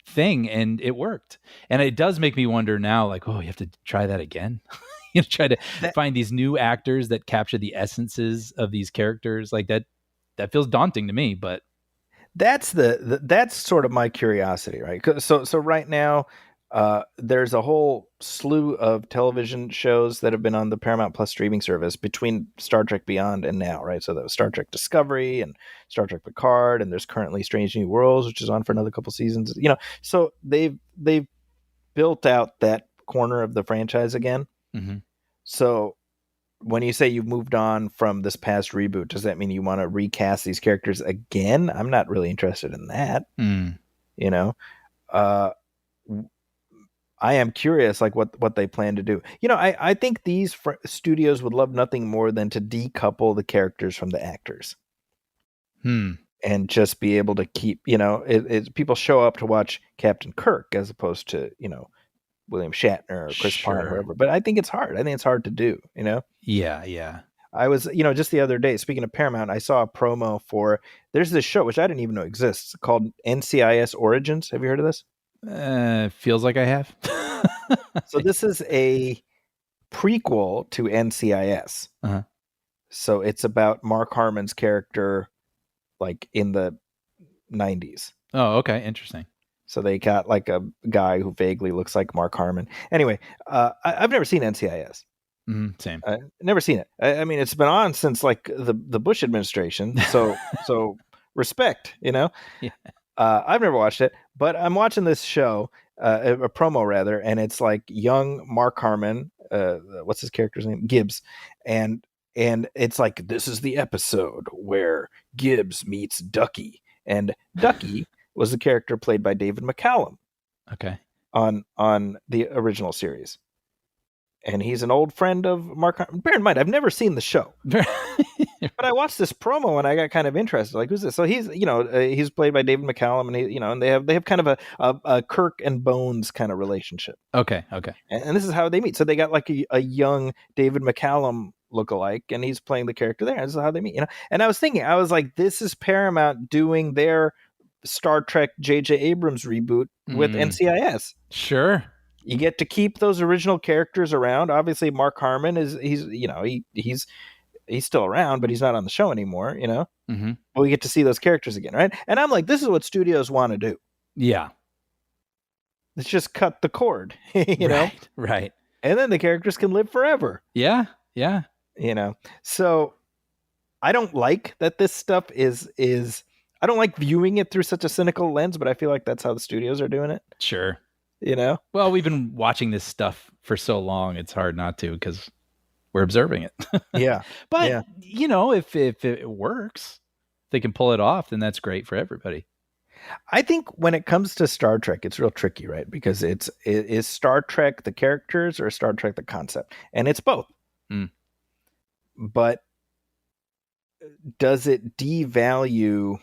thing, and it worked. And it does make me wonder now, like, oh, you have to try that again. Try to find these new actors that capture the essences of these characters. Like, that feels daunting to me, but that's that's sort of my curiosity, right? So right now, there's a whole slew of television shows that have been on the Paramount Plus streaming service between Star Trek Beyond and now, right? So that was Star Trek Discovery and Star Trek Picard, and there's currently Strange New Worlds, which is on for another couple seasons. So they've built out that corner of the franchise again. Mm-hmm. So when you say you've moved on from this past reboot, does that mean you want to recast these characters again? I'm not really interested in that. I am curious, like what they plan to do. I think these studios would love nothing more than to decouple the characters from the actors, and just be able to keep. People show up to watch Captain Kirk as opposed to William Shatner or Chris Pine or Sure. whoever. But I think it's hard. I think it's hard to do, you know? Yeah. I was, just the other day, speaking of Paramount, I saw a promo for, there's this show, which I didn't even know exists, called NCIS Origins. Have you heard of this? Feels like I have. So this is a prequel to NCIS. Uh-huh. So it's about Mark Harmon's character, like in the 90s. Oh, okay. Interesting. So they got like a guy who vaguely looks like Mark Harmon. Anyway, I've never seen NCIS. Same. Never seen it. I mean, it's been on since like the Bush administration. So respect, Yeah. I've never watched it, but I'm watching this show, a promo rather, and it's like young Mark Harmon. What's his character's name? Gibbs, and it's like, this is the episode where Gibbs meets Ducky, and Ducky was the character played by David McCallum. Okay. On the original series. And he's an old friend of Mark Harmon. Bear in mind, I've never seen the show. But I watched this promo and I got kind of interested. Like, who's this? So he's, he's played by David McCallum, and and they have kind of a Kirk and Bones kind of relationship. Okay. And this is how they meet. So they got like a young David McCallum lookalike, and he's playing the character there. And this is how they meet, And I was thinking, I was like, this is Paramount doing their Star Trek J.J. Abrams reboot with NCIS. Sure. You get to keep those original characters around. Obviously, Mark Harmon he's still around, but he's not on the show anymore. Mm-hmm. But we get to see those characters again, right? And I'm like, this is what studios want to do. Yeah. Let's just cut the cord, know. Right. And then the characters can live forever. Yeah. So I don't like that this stuff is. I don't like viewing it through such a cynical lens, but I feel like that's how the studios are doing it. Sure. Well, we've been watching this stuff for so long, it's hard not to, because we're observing it. Yeah. But, if it works, if they can pull it off, then that's great for everybody. I think when it comes to Star Trek, it's real tricky, right? Because is Star Trek the characters or Star Trek the concept? And it's both. But does it devalue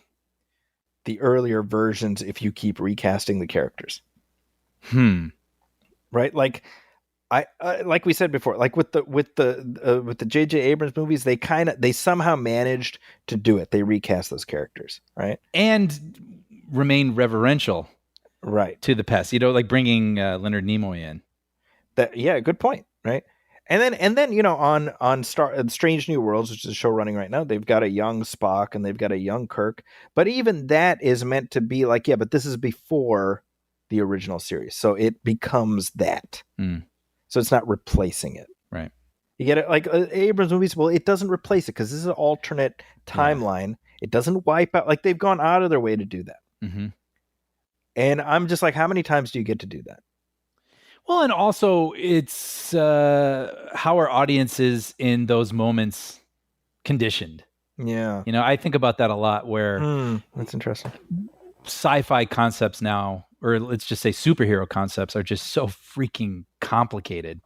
the earlier versions if you keep recasting the characters? Right, like like we said before, like with the J.J. Abrams movies, they somehow managed to do it. They recast those characters, right, and remain reverential, right, to the past. Like bringing Leonard Nimoy in. Good point, right? And then on Strange New Worlds, which is a show running right now, they've got a young Spock and they've got a young Kirk, but even that is meant to be like, but this is before the original series, so it becomes that. So it's not replacing it, right? You get it, like Abrams movies. Well, it doesn't replace it because this is an alternate timeline. It doesn't wipe out. Like, they've gone out of their way to do that. And I'm just like, how many times do you get to do that? Well, and also it's how our audiences in those moments conditioned. Yeah, I think about that a lot. Where that's interesting. Sci-fi concepts now, or let's just say superhero concepts, are just so freaking complicated,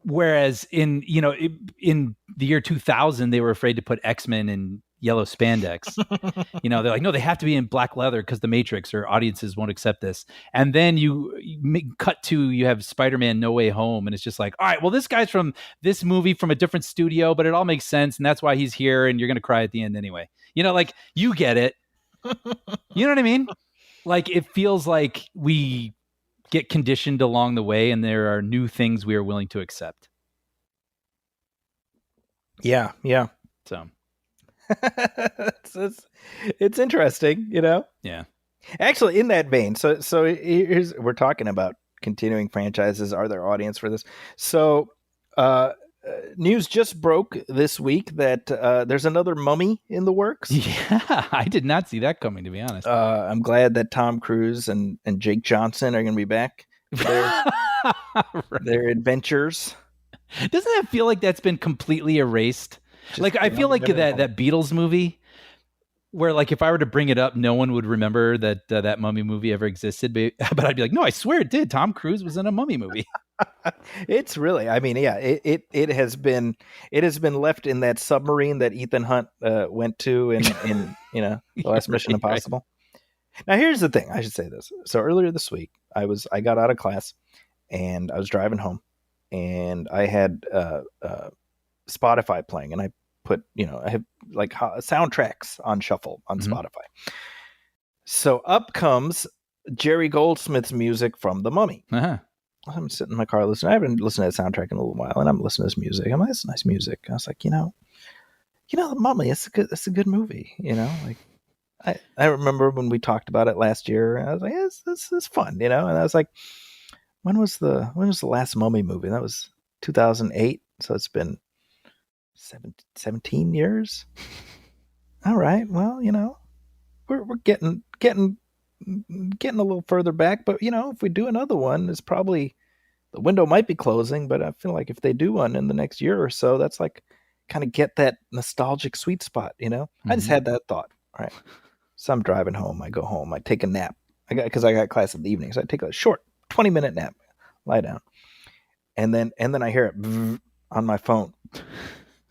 whereas in the year 2000, they were afraid to put X-Men in yellow spandex. They're like, no, they have to be in black leather because the Matrix, or audiences won't accept this. And then you have Spider-Man No Way Home, and it's just like, all right, well, this guy's from this movie from a different studio, but it all makes sense, and that's why he's here, and you're gonna cry at the end anyway. Like, you get it. You know what I mean? Like, it feels like we get conditioned along the way, and there are new things we are willing to accept. Yeah. So it's interesting, Yeah. Actually, in that vein, so we're talking about continuing franchises. Are there audience for this? So news just broke this week that there's another Mummy in the works. Yeah, I did not see that coming, to be honest. I'm glad that Tom Cruise and Jake Johnson are going to be back for their adventures. Doesn't that feel like that's been completely erased? I feel like that Beatles movie, where, like, if I were to bring it up, no one would remember that Mummy movie ever existed. But I'd be like, no, I swear it did. Tom Cruise was in a Mummy movie. It's really, I mean, yeah, it has been left in that submarine that Ethan Hunt went to in the last Mission Impossible. Right. Now, here's the thing. I should say this. So earlier this week, I got out of class and I was driving home, and I had Spotify playing, and I put, I have like soundtracks on shuffle on Spotify. So up comes Jerry Goldsmith's music from The Mummy. I'm sitting in my car listening. I haven't listened to that soundtrack in a little while, and I'm listening to this music. I'm like, that's nice music. I was like, The Mummy, it's a good movie. Like I remember when we talked about it last year. And I was like, this is fun, And I was like, when was the last Mummy movie? That was 2008. So it's been 17 years. All right. Well, we're getting a little further back, but if we do another one, it's probably, the window might be closing, but I feel like if they do one in the next year or so, that's like kind of get that nostalgic sweet spot, I just had that thought. All right. So I'm driving home. I go home. I take a nap. Because I got class in the evening. So I take a short 20-minute nap, lie down. And then I hear it on my phone.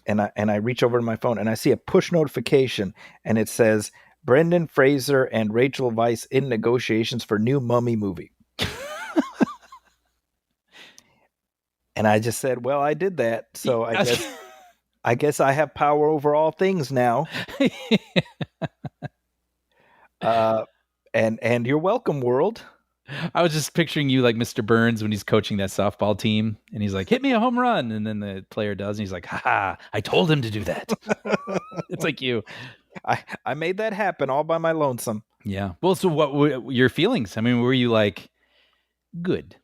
And I reach over to my phone and I see a push notification, and it says, Brendan Fraser and Rachel Weisz in negotiations for new Mummy movie. And I just said, well, I did that. So I guess I have power over all things now. And you're welcome, world. I was just picturing you like Mr. Burns when he's coaching that softball team, and he's like, hit me a home run. And then the player does, and he's like, ha, I told him to do that. It's like you. I made that happen all by my lonesome. Yeah. Well, so what were your feelings? I mean, were you like, good?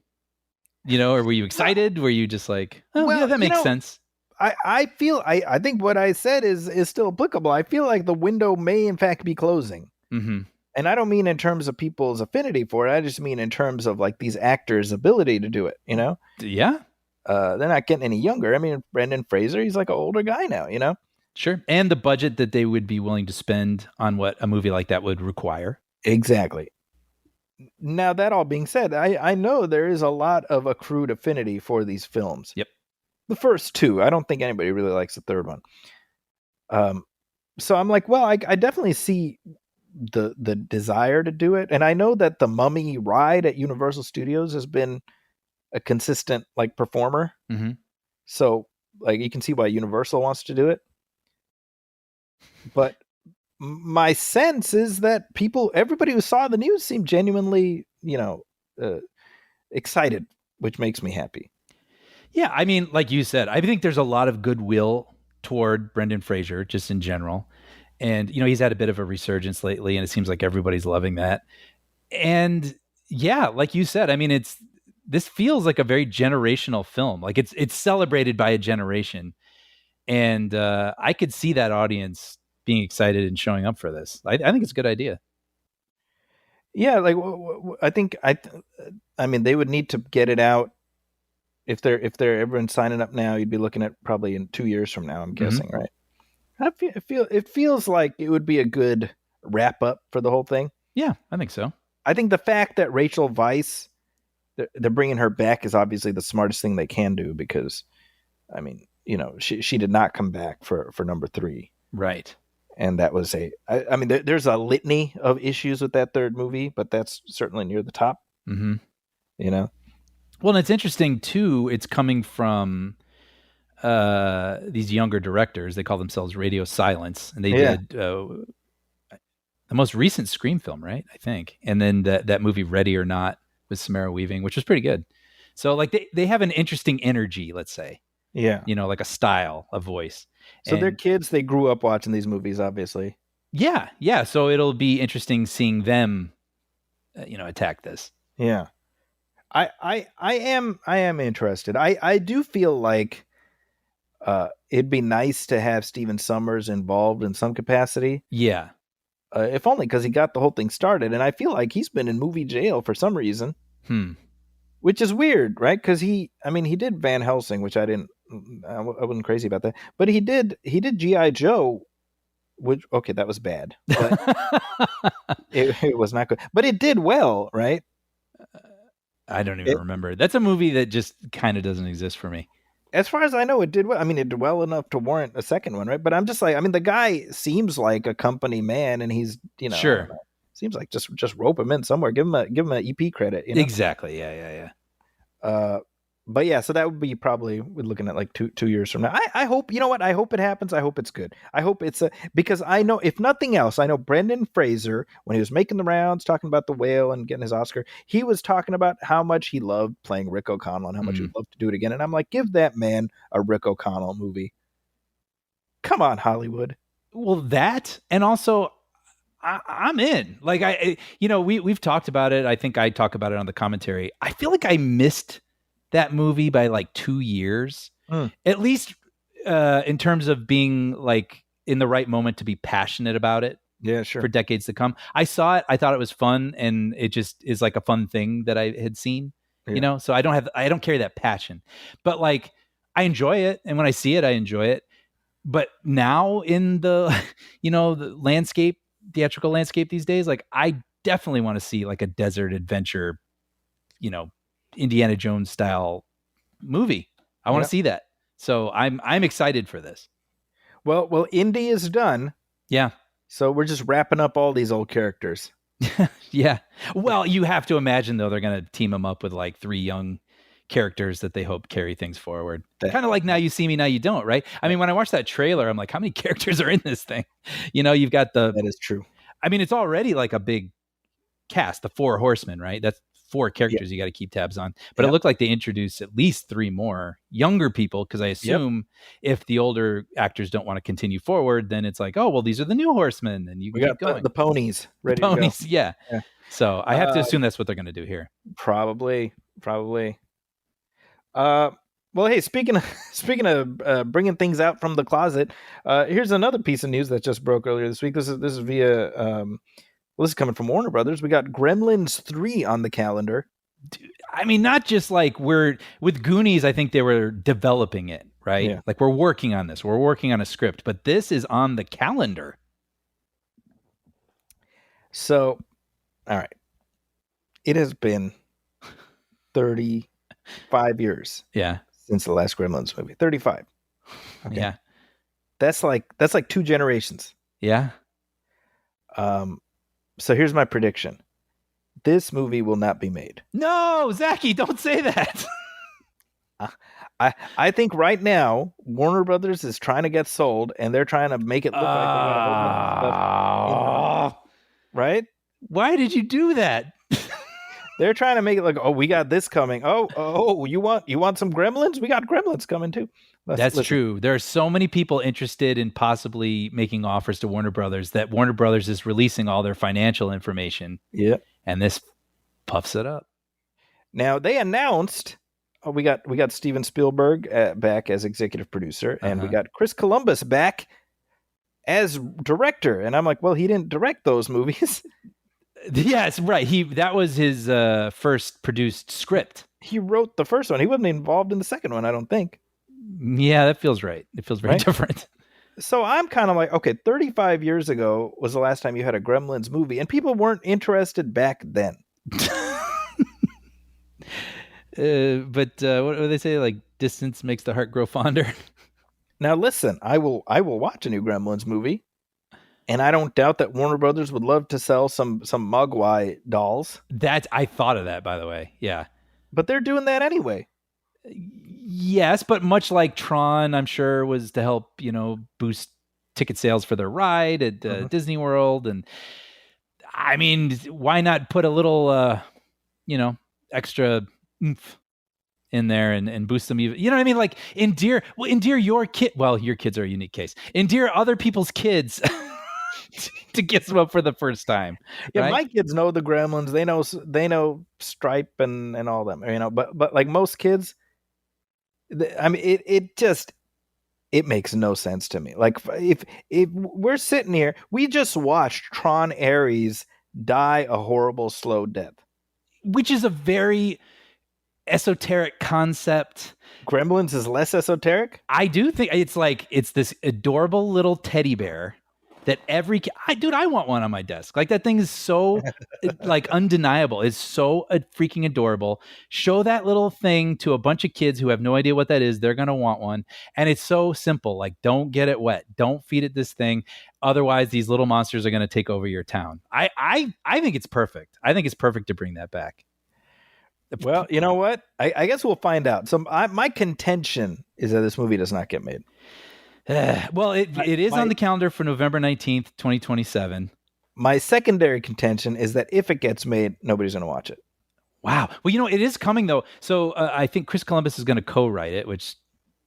Or were you excited? Were you just like, oh, well, yeah, that makes sense? I think what I said is still applicable. I feel like the window may in fact be closing. Mm-hmm. And I don't mean in terms of people's affinity for it. I just mean in terms of like these actors' ability to do it, Yeah. They're not getting any younger. I mean, Brendan Fraser, he's like an older guy now, Sure. And the budget that they would be willing to spend on what a movie like that would require. Exactly. Now, that all being said, I know there is a lot of accrued affinity for these films. Yep. The first two. I don't think anybody really likes the third one. So I'm like, well, I definitely see the desire to do it. And I know that the Mummy ride at Universal Studios has been a consistent like performer. Mm-hmm. So like you can see why Universal wants to do it. But my sense is that everybody who saw the news seemed genuinely, excited, which makes me happy. Yeah. I mean, like you said, I think there's a lot of goodwill toward Brendan Fraser just in general. And, he's had a bit of a resurgence lately, and it seems like everybody's loving that. And yeah, like you said, I mean, this feels like a very generational film. Like it's celebrated by a generation. And I could see that audience being excited and showing up for this. I think it's a good idea. Yeah, like I think I mean they would need to get it out if they're everyone signing up now. You'd be looking at probably in 2 years from now. I'm guessing, right? It feels like it would be a good wrap up for the whole thing. Yeah, I think so. I think the fact that Rachel Weisz, they're bringing her back is obviously the smartest thing they can do, because, I mean, she did not come back for number 3. Right. And that was I mean, there's a litany of issues with that third movie, but that's certainly near the top. Mm-hmm. Well, and it's interesting too. It's coming from these younger directors. They call themselves Radio Silence, and they did the most recent Scream film, right? I think, and then that movie Ready or Not with Samara Weaving, which was pretty good. So like they have an interesting energy, let's say. Yeah. Like a style, a voice. So they're kids. They grew up watching these movies, obviously. Yeah. Yeah. So it'll be interesting seeing them, attack this. Yeah. I am interested. I do feel like it'd be nice to have Stephen Sommers involved in some capacity. Yeah. If only because he got the whole thing started. And I feel like he's been in movie jail for some reason. Which is weird, right? Because he did Van Helsing, which I wasn't crazy about that. But he did G.I. Joe, which, okay, that was bad. But it was not good. But it did well, right? I don't even remember. That's a movie that just kind of doesn't exist for me. As far as I know, it did well. I mean, it did well enough to warrant a second one, right? But I'm just like, the guy seems like a company man, and he's, Sure. seems like just rope him in somewhere. Give him an EP credit. Exactly. Yeah. But yeah, so that would be probably we're looking at like two years from now. I hope, you know what? I hope it happens. I hope it's good. I hope it's because I know, if nothing else, I know Brendan Fraser, when he was making the rounds talking about The Whale and getting his Oscar, he was talking about how much he loved playing Rick O'Connell and how much he'd love to do it again. And I'm like, give that man a Rick O'Connell movie. Come on, Hollywood. Well, that, and also I'm in. Like, we've talked about it. I think I talk about it on the commentary. I feel like I missed that movie by like 2 years, at least in terms of being like in the right moment to be passionate about it. Yeah, sure. For decades to come. I saw it. I thought it was fun, and it just is like a fun thing that I had seen. Yeah. So I don't carry that passion, but like I enjoy it, and when I see it, I enjoy it. But now in the the theatrical landscape these days, like I definitely want to see like a desert adventure, Indiana Jones style movie. I want to see that. So I'm excited for this. Well, Indy is done. Yeah. So we're just wrapping up all these old characters. Yeah. Well, you have to imagine though they're going to team them up with like 3 young characters that they hope carry things forward. Kind of like Now You See Me, Now You Don't, right? I mean, when I watched that trailer, I'm like, how many characters are in this thing? You've got that is true. I mean, it's already like a big cast, the 4 horsemen, right? That's 4 characters you got to keep tabs on. But it looked like they introduced at least 3 more younger people, because I assume if the older actors don't want to continue forward, then it's like, oh, well, these are the new horsemen, and we got the ponies ready to go. Yeah. Yeah. So I have to assume that's what they're going to do here. Probably. Well, hey, speaking of bringing things out from the closet, here's another piece of news that just broke earlier this week. This is via. This is coming from Warner Brothers. We got Gremlins 3 on the calendar. I mean, not just like with Goonies, I think they were developing it, right? Yeah. Like we're working on this. We're working on a script, but this is on the calendar. So, all right. It has been 35 years. Yeah. Since the last Gremlins movie. 35. Okay. Yeah. That's like 2 generations. Yeah. So here's my prediction. This movie will not be made. No, Zachy, don't say that. I think right now Warner Brothers is trying to get sold, and they're trying to make it look like they got a whole bunch of stuff. Right? Why did you do that? They're trying to make it like, oh, we got this coming. Oh, you want some Gremlins? We got Gremlins coming too. That's true. There are so many people interested in possibly making offers to Warner Brothers that Warner Brothers is releasing all their financial information. Yeah. And this puffs it up. Now they announced we got Steven Spielberg back as executive producer, and we got Chris Columbus back as director. And I'm like, well, he didn't direct those movies. Yes, right. That was his first produced script. He wrote the first one. He wasn't involved in the second one, I don't think. Yeah, that feels right. It feels very different. So I'm kind of like, okay, 35 years ago was the last time you had a Gremlins movie, and people weren't interested back then. But what do they say? Like, distance makes the heart grow fonder. Now, listen, I will watch a new Gremlins movie, and I don't doubt that Warner Brothers would love to sell some Mogwai dolls. I thought of that, by the way. Yeah, but they're doing that anyway. Yes, but much like Tron, I'm sure was to help boost ticket sales for their ride at Disney World, and I mean, why not put a little extra oomph in there and boost them even, you know what I mean? Like endear your kid. Well, your kids are a unique case. Endear other people's kids to get them up for the first time. Yeah, right? My kids know the Gremlins. They know Stripe and all them. But like most kids, I mean, it makes no sense to me. Like if we're sitting here, we just watched Tron Ares die a horrible slow death, which is a very esoteric concept. Gremlins is less esoteric. I do think it's this adorable little teddy bear that I want one on my desk. Like, that thing is so like undeniable. It's so freaking adorable. Show that little thing to a bunch of kids who have no idea what that is. They're going to want one. And it's so simple. Like, don't get it wet. Don't feed it this thing. Otherwise, these little monsters are going to take over your town. I think it's perfect. I think it's perfect to bring that back. Well, you know what? I guess we'll find out. So my contention is that this movie does not get made. Well, it is on the calendar for November 19th, 2027. My secondary contention is that if it gets made, nobody's going to watch it. Wow. Well, it is coming, though. So I think Chris Columbus is going to co-write it, which,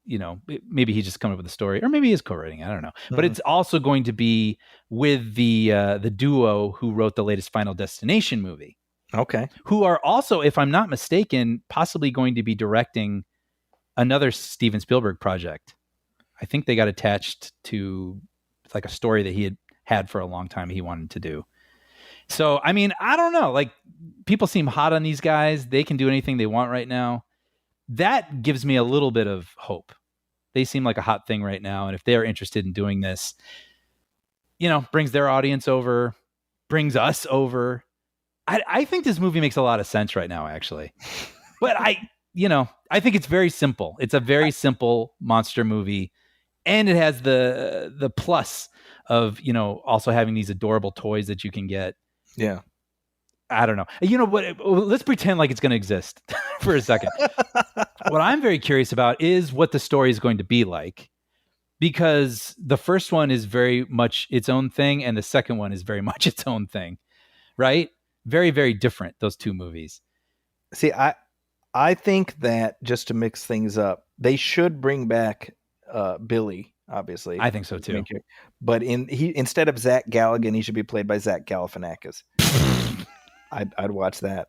maybe he just come up with the story, or maybe he is co-writing. I don't know. But it's also going to be with the duo who wrote the latest Final Destination movie. Okay. Who are also, if I'm not mistaken, possibly going to be directing another Steven Spielberg project. I think they got attached to like a story that he had for a long time he wanted to do. So, I mean, I don't know. Like, people seem hot on these guys. They can do anything they want right now. That gives me a little bit of hope. They seem like a hot thing right now. And if they're interested in doing this, brings their audience over, brings us over. I think this movie makes a lot of sense right now, actually. But I think it's very simple. It's a very simple monster movie. And it has the plus of, also having these adorable toys that you can get. Yeah. I don't know. You know what? Let's pretend like it's going to exist for a second. What I'm very curious about is what the story is going to be like, because the first one is very much its own thing, and the second one is very much its own thing, right? Very, very different, those two movies. See, I think that just to mix things up, they should bring back Billy, obviously. I think so too. But instead of Zach Galligan, he should be played by Zach Galifianakis. I'd watch that.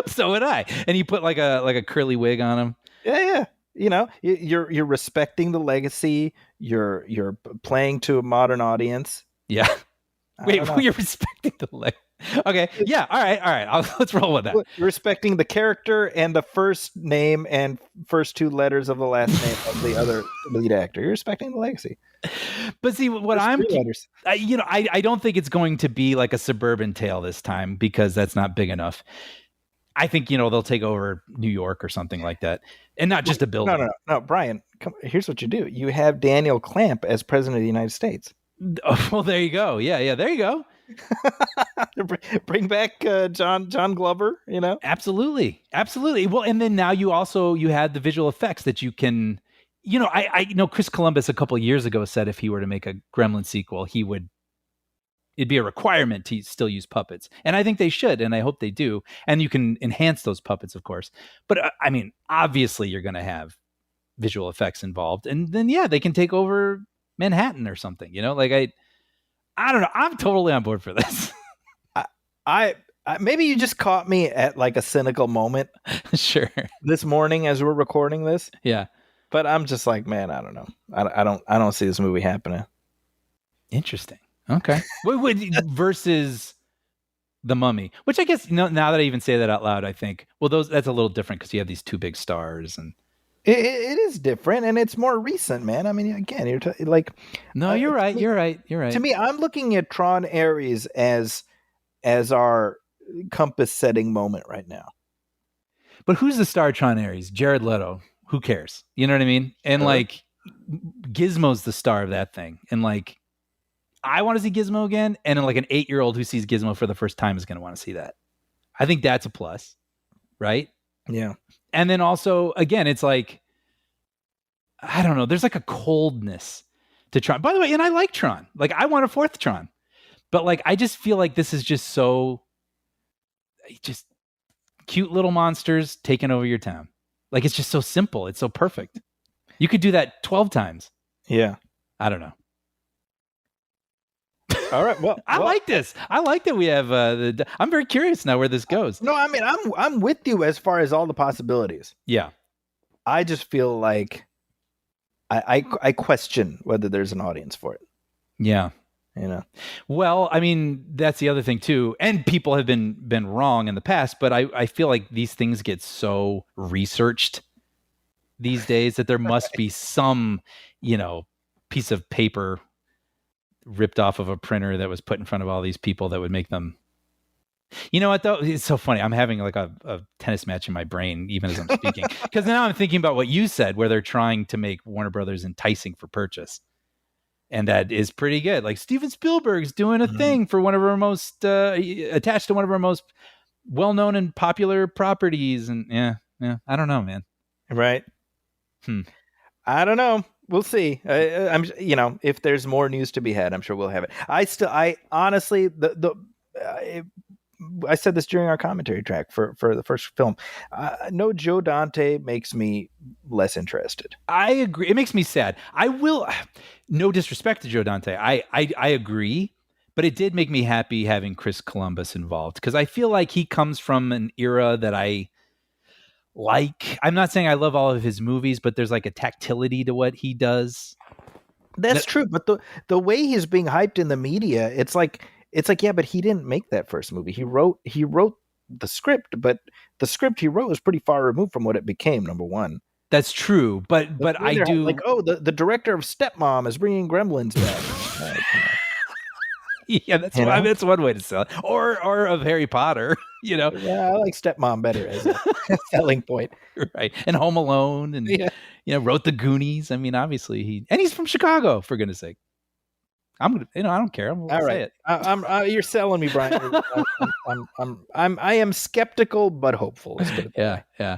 So would I. And you put like a curly wig on him. Yeah. You're respecting the legacy. You're playing to a modern audience. Yeah. Wait, you're respecting the legacy. Okay. Yeah. All right. Let's roll with that. You're respecting the character and the first name and first two letters of the last name of the other lead actor. You're respecting the legacy. But see, what I don't think it's going to be like a Suburban Tale this time, because that's not big enough. I think, they'll take over New York or something like that, and not just a building. No, Brian, here's what you do. You have Daniel Clamp as president of the United States. Oh, well, there you go. Yeah, there you go. Bring back John Glover, Absolutely. Well, and then now you had the visual effects that you can, I know Chris Columbus a couple of years ago said if he were to make a Gremlin sequel, it'd be a requirement to still use puppets. And I think they should, and I hope they do. And you can enhance those puppets, of course. But obviously you're going to have visual effects involved, and then they can take over Manhattan or something, I don't know. I'm totally on board for this. I maybe you just caught me at like a cynical moment. Sure. This morning as we're recording this. Yeah. But I'm just like, man, I don't know. I don't see this movie happening. Interesting. Okay. Versus The Mummy, which I guess, now that I even say that out loud, I think, well, that's a little different because you have these two big stars, and it is different, and it's more recent, man. I mean, again, you're like, no, you're right. You're right. To me, I'm looking at Tron Ares as our compass setting moment right now. But who's the star of Tron Ares? Jared Leto. Who cares? You know what I mean? And like, Gizmo's the star of that thing, and like, I want to see Gizmo again, and then like an 8-year-old who sees Gizmo for the first time is going to want to see that. I think that's a plus, right? Yeah. And then also, again, it's like, I don't know, there's like a coldness to Tron. By the way, and I like Tron. Like, I want a fourth Tron. But like, I just feel like this is just cute little monsters taking over your town. Like, it's just so simple. It's so perfect. You could do that 12 times. Yeah. I don't know. All right. Well, I like this. I like that we have I'm very curious now where this goes. No, I mean, I'm with you as far as all the possibilities. Yeah. I just feel like I question whether there's an audience for it. Yeah. Well, I mean, that's the other thing too. And people have been wrong in the past, but I feel like these things get so researched these days that there must be some, piece of paper ripped off of a printer that was put in front of all these people that would make them. You know what, though? It's so funny. I'm having like a tennis match in my brain, even as I'm speaking, because now I'm thinking about what you said, where they're trying to make Warner Brothers enticing for purchase. And that is pretty good. Like Steven Spielberg's doing a thing for one of our most attached to one of our most well-known and popular properties. And yeah, I don't know, man. Right. I don't know. We'll see. I'm, if there's more news to be had, I'm sure we'll have it. I honestly, I said this during our commentary track for the first film. No Joe Dante makes me less interested. I agree. It makes me sad. No disrespect to Joe Dante. I agree, but it did make me happy having Chris Columbus involved, because I feel like he comes from an era that I like. I'm not saying I love all of his movies, but there's like a tactility to what he does. That's true. But the way he's being hyped in the media, it's like, yeah, but he didn't make that first movie. He wrote the script, but the script he wrote was pretty far removed from what it became. Number one. That's true. But I do like, the director of Stepmom is bringing Gremlins back. Yeah, that's one way to sell it. Or of Harry Potter, Yeah, I like Stepmom better as a selling point. Right. And Home Alone and wrote The Goonies. I mean, obviously he's from Chicago, for goodness sake. I'm gonna, I don't care. I'm gonna say it. You're selling me, Brian. I am skeptical but hopeful. Let's put it that way. Yeah.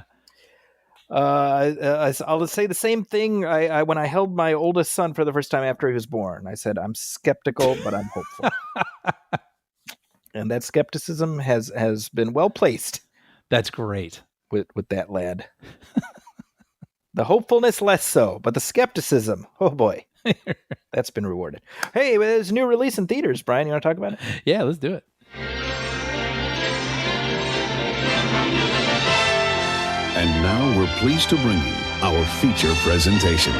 I'll say the same thing. When I held my oldest son for the first time after he was born, I said, I'm skeptical, but I'm hopeful. And that skepticism has been well placed. That's great with that lad. The hopefulness less so, but the skepticism, oh boy, that's been rewarded. Hey, there's a new release in theaters, Brian. You want to talk about it? Yeah, let's do it. And now we're pleased to bring you our feature presentation.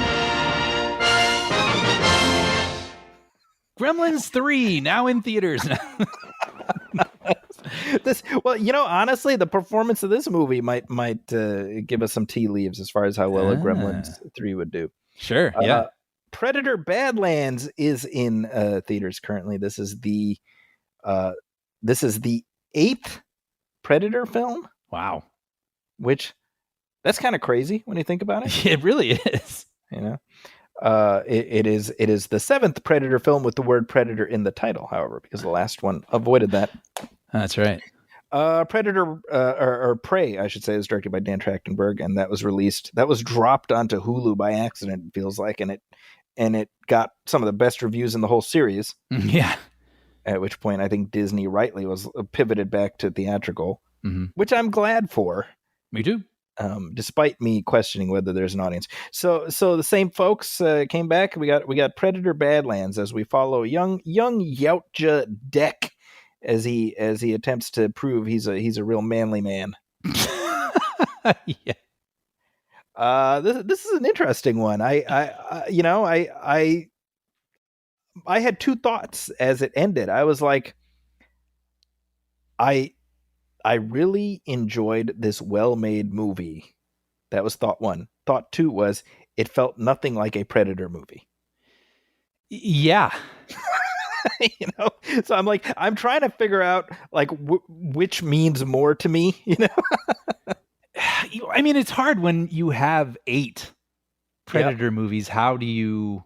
Gremlins 3, now in theaters. Honestly, the performance of this movie might give us some tea leaves as far as how well a Gremlins 3 would do. Sure, yeah. Predator Badlands is in theaters currently. This is the 8th Predator film. Wow. Which, that's kind of crazy when you think about it. It really is. It is the 7th Predator film with the word Predator in the title, however, because the last one avoided that. That's right. Predator or Prey, I should say, is directed by Dan Trachtenberg, and that was dropped onto Hulu by accident, it feels like, and it got some of the best reviews in the whole series. Yeah. At which point I think Disney rightly was pivoted back to theatrical, which I'm glad for. Me too. Despite me questioning whether there's an audience. So the same folks came back. We got Predator Badlands as we follow young Yautja Deck as he attempts to prove he's a real manly man. Yeah. This is an interesting one. I had two thoughts as it ended. I was like, I really enjoyed this well-made movie. That was thought one. Thought two was it felt nothing like a Predator movie. Yeah. So I'm like, I'm trying to figure out like which means more to me, I mean, it's hard when you have 8 Predator movies. How do you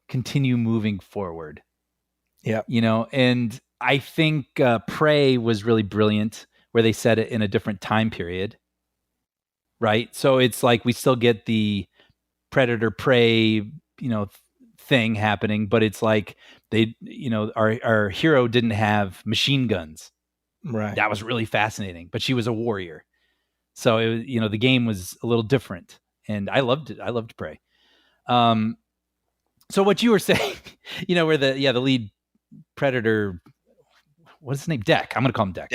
continue moving forward? Yeah. And I think Prey was really brilliant, where they set it in a different time period, right? So it's like we still get the Predator Prey, thing happening, but it's like they, our hero didn't have machine guns, right? That was really fascinating. But she was a warrior, so it was, the game was a little different, and I loved it. I loved Prey. So what you were saying, where the lead Predator. What's his name? Deck. I'm going to call him Deck.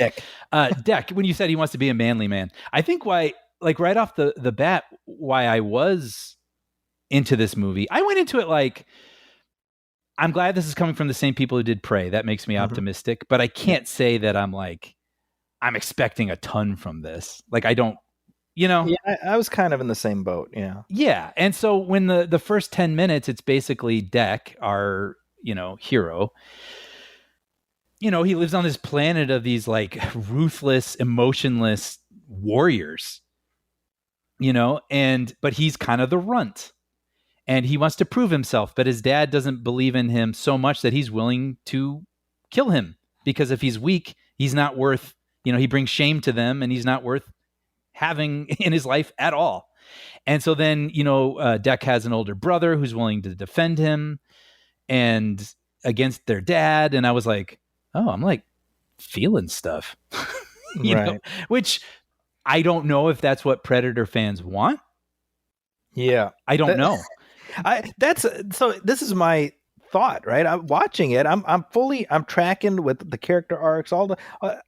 Deck, when you said he wants to be a manly man, I think why, like right off the bat, why I was into this movie, I went into it like, I'm glad this is coming from the same people who did Prey. That makes me optimistic, but I can't say that I'm expecting a ton from this. Like, I don't You know? Yeah, I was kind of in the same boat. Yeah. Yeah. And so when the first 10 minutes, it's basically Deck, our, hero. He lives on this planet of these like ruthless, emotionless warriors, but he's kind of the runt and he wants to prove himself, but his dad doesn't believe in him so much that he's willing to kill him because if he's weak, he's not worth, he brings shame to them and he's not worth having in his life at all. And so then, Deck has an older brother who's willing to defend him and against their dad. And I was like, oh, I'm like feeling stuff, Right. Which I don't know if that's what Predator fans want. Yeah. I don't know. So this is my thought, right? I'm watching it. I'm tracking with the character arcs,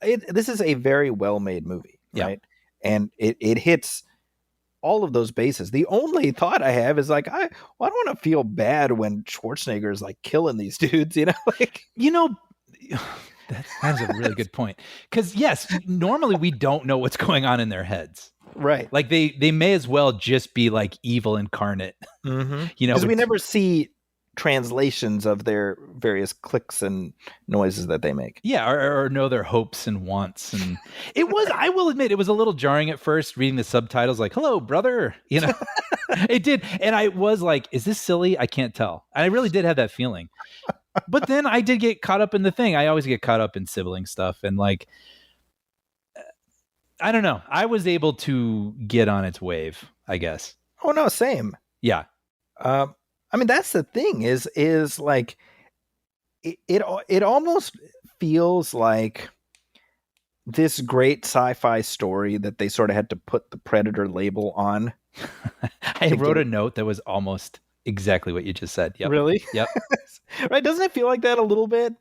this is a very well-made movie, right? And it hits all of those bases. The only thought I have is like, I don't want to feel bad when Schwarzenegger is like killing these dudes, That's a really good point. Because yes, normally we don't know what's going on in their heads. Right. Like they may as well just be like evil incarnate. Mm-hmm. Because we never see translations of their various clicks and noises that they make. Yeah, or know their hopes and wants. And I will admit, it was a little jarring at first reading the subtitles, like, hello, brother. It did. And I was like, is this silly? I can't tell. And I really did have that feeling. But then I did get caught up in the thing. I always get caught up in sibling stuff. And like, I don't know. I was able to get on its wave, I guess. Oh, no, same. Yeah. I mean, that's the thing is like, it almost feels like this great sci-fi story that they sort of had to put the Predator label on. I wrote a note that was almost exactly what you just said. Yep. Really? Yep. Right? Doesn't it feel like that a little bit?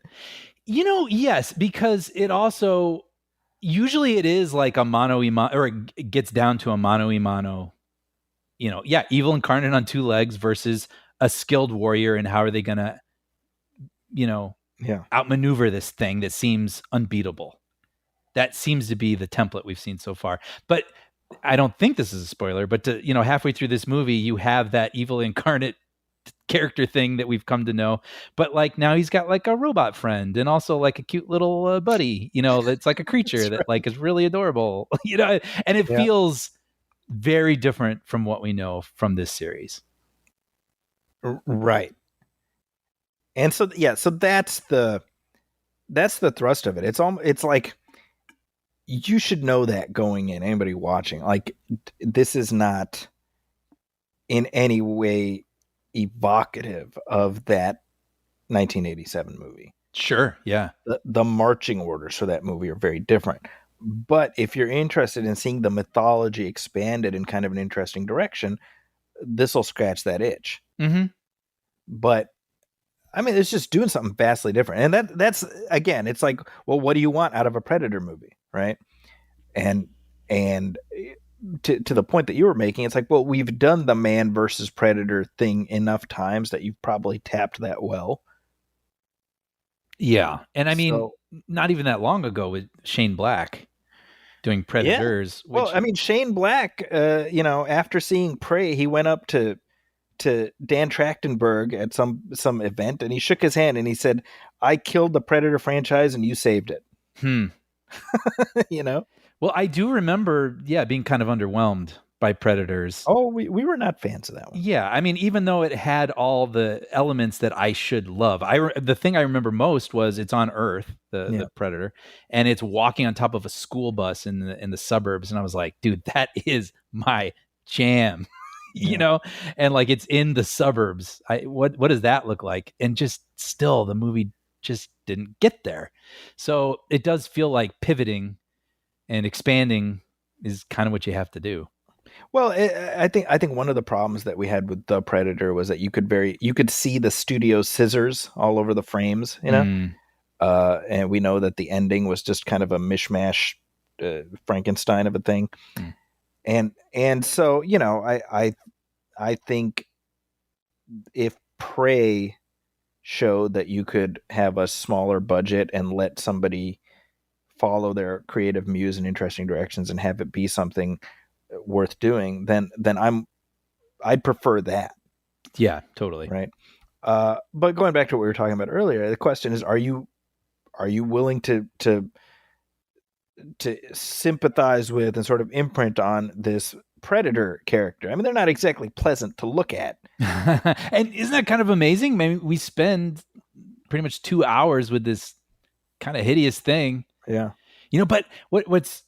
Yes, because it also usually it is like a mano y mano, or it gets down to a mano y mano. Evil incarnate on two legs versus a skilled warrior, and how are they gonna, outmaneuver this thing that seems unbeatable? That seems to be the template we've seen so far. But I don't think this is a spoiler, but halfway through this movie, you have that evil incarnate character thing that we've come to know. But like now he's got like a robot friend and also like a cute little buddy, that's like a creature that like is really adorable, and it feels very different from what we know from this series. Right. And so, so that's the thrust of it. It's like, you should know that going in, anybody watching, like, this is not in any way evocative of that 1987 movie. Sure. Yeah. The marching orders for that movie are very different. But if you're interested in seeing the mythology expanded in kind of an interesting direction, this will scratch that itch. Mm-hmm. But I mean, it's just doing something vastly different. And that's again, it's like, well, what do you want out of a Predator movie? Right. And to the point that you were making, it's like, well, we've done the man versus Predator thing enough times that you've probably tapped that well. Yeah. And I mean, not even that long ago with Shane Black doing Predators. Yeah. Well, I mean, Shane Black, after seeing Prey, he went up to Dan Trachtenberg at some event and he shook his hand and he said, I killed the Predator franchise and you saved it. Well, I do remember, being kind of underwhelmed by Predators. Oh, we were not fans of that one. Yeah, I mean, even though it had all the elements that I should love, the thing I remember most was it's on Earth, the Predator, and it's walking on top of a school bus in the suburbs, and I was like, dude, that is my jam. And like it's in the suburbs. What does that look like? And just still the movie just didn't get there. So it does feel like pivoting and expanding is kind of what you have to do. Well, I think one of the problems that we had with the Predator was that you could see the studio scissors all over the frames, and we know that the ending was just kind of a mishmash Frankenstein of a thing. And so, I think if Prey showed that you could have a smaller budget and let somebody follow their creative muse in interesting directions and have it be something worth doing, then I'd prefer that. Yeah, totally. Right. But going back to what we were talking about earlier, the question is, are you willing to sympathize with and sort of imprint on this Predator character? I mean, they're not exactly pleasant to look at. And isn't that kind of amazing? Maybe we spend pretty much 2 hours with this kind of hideous thing. Yeah. But what's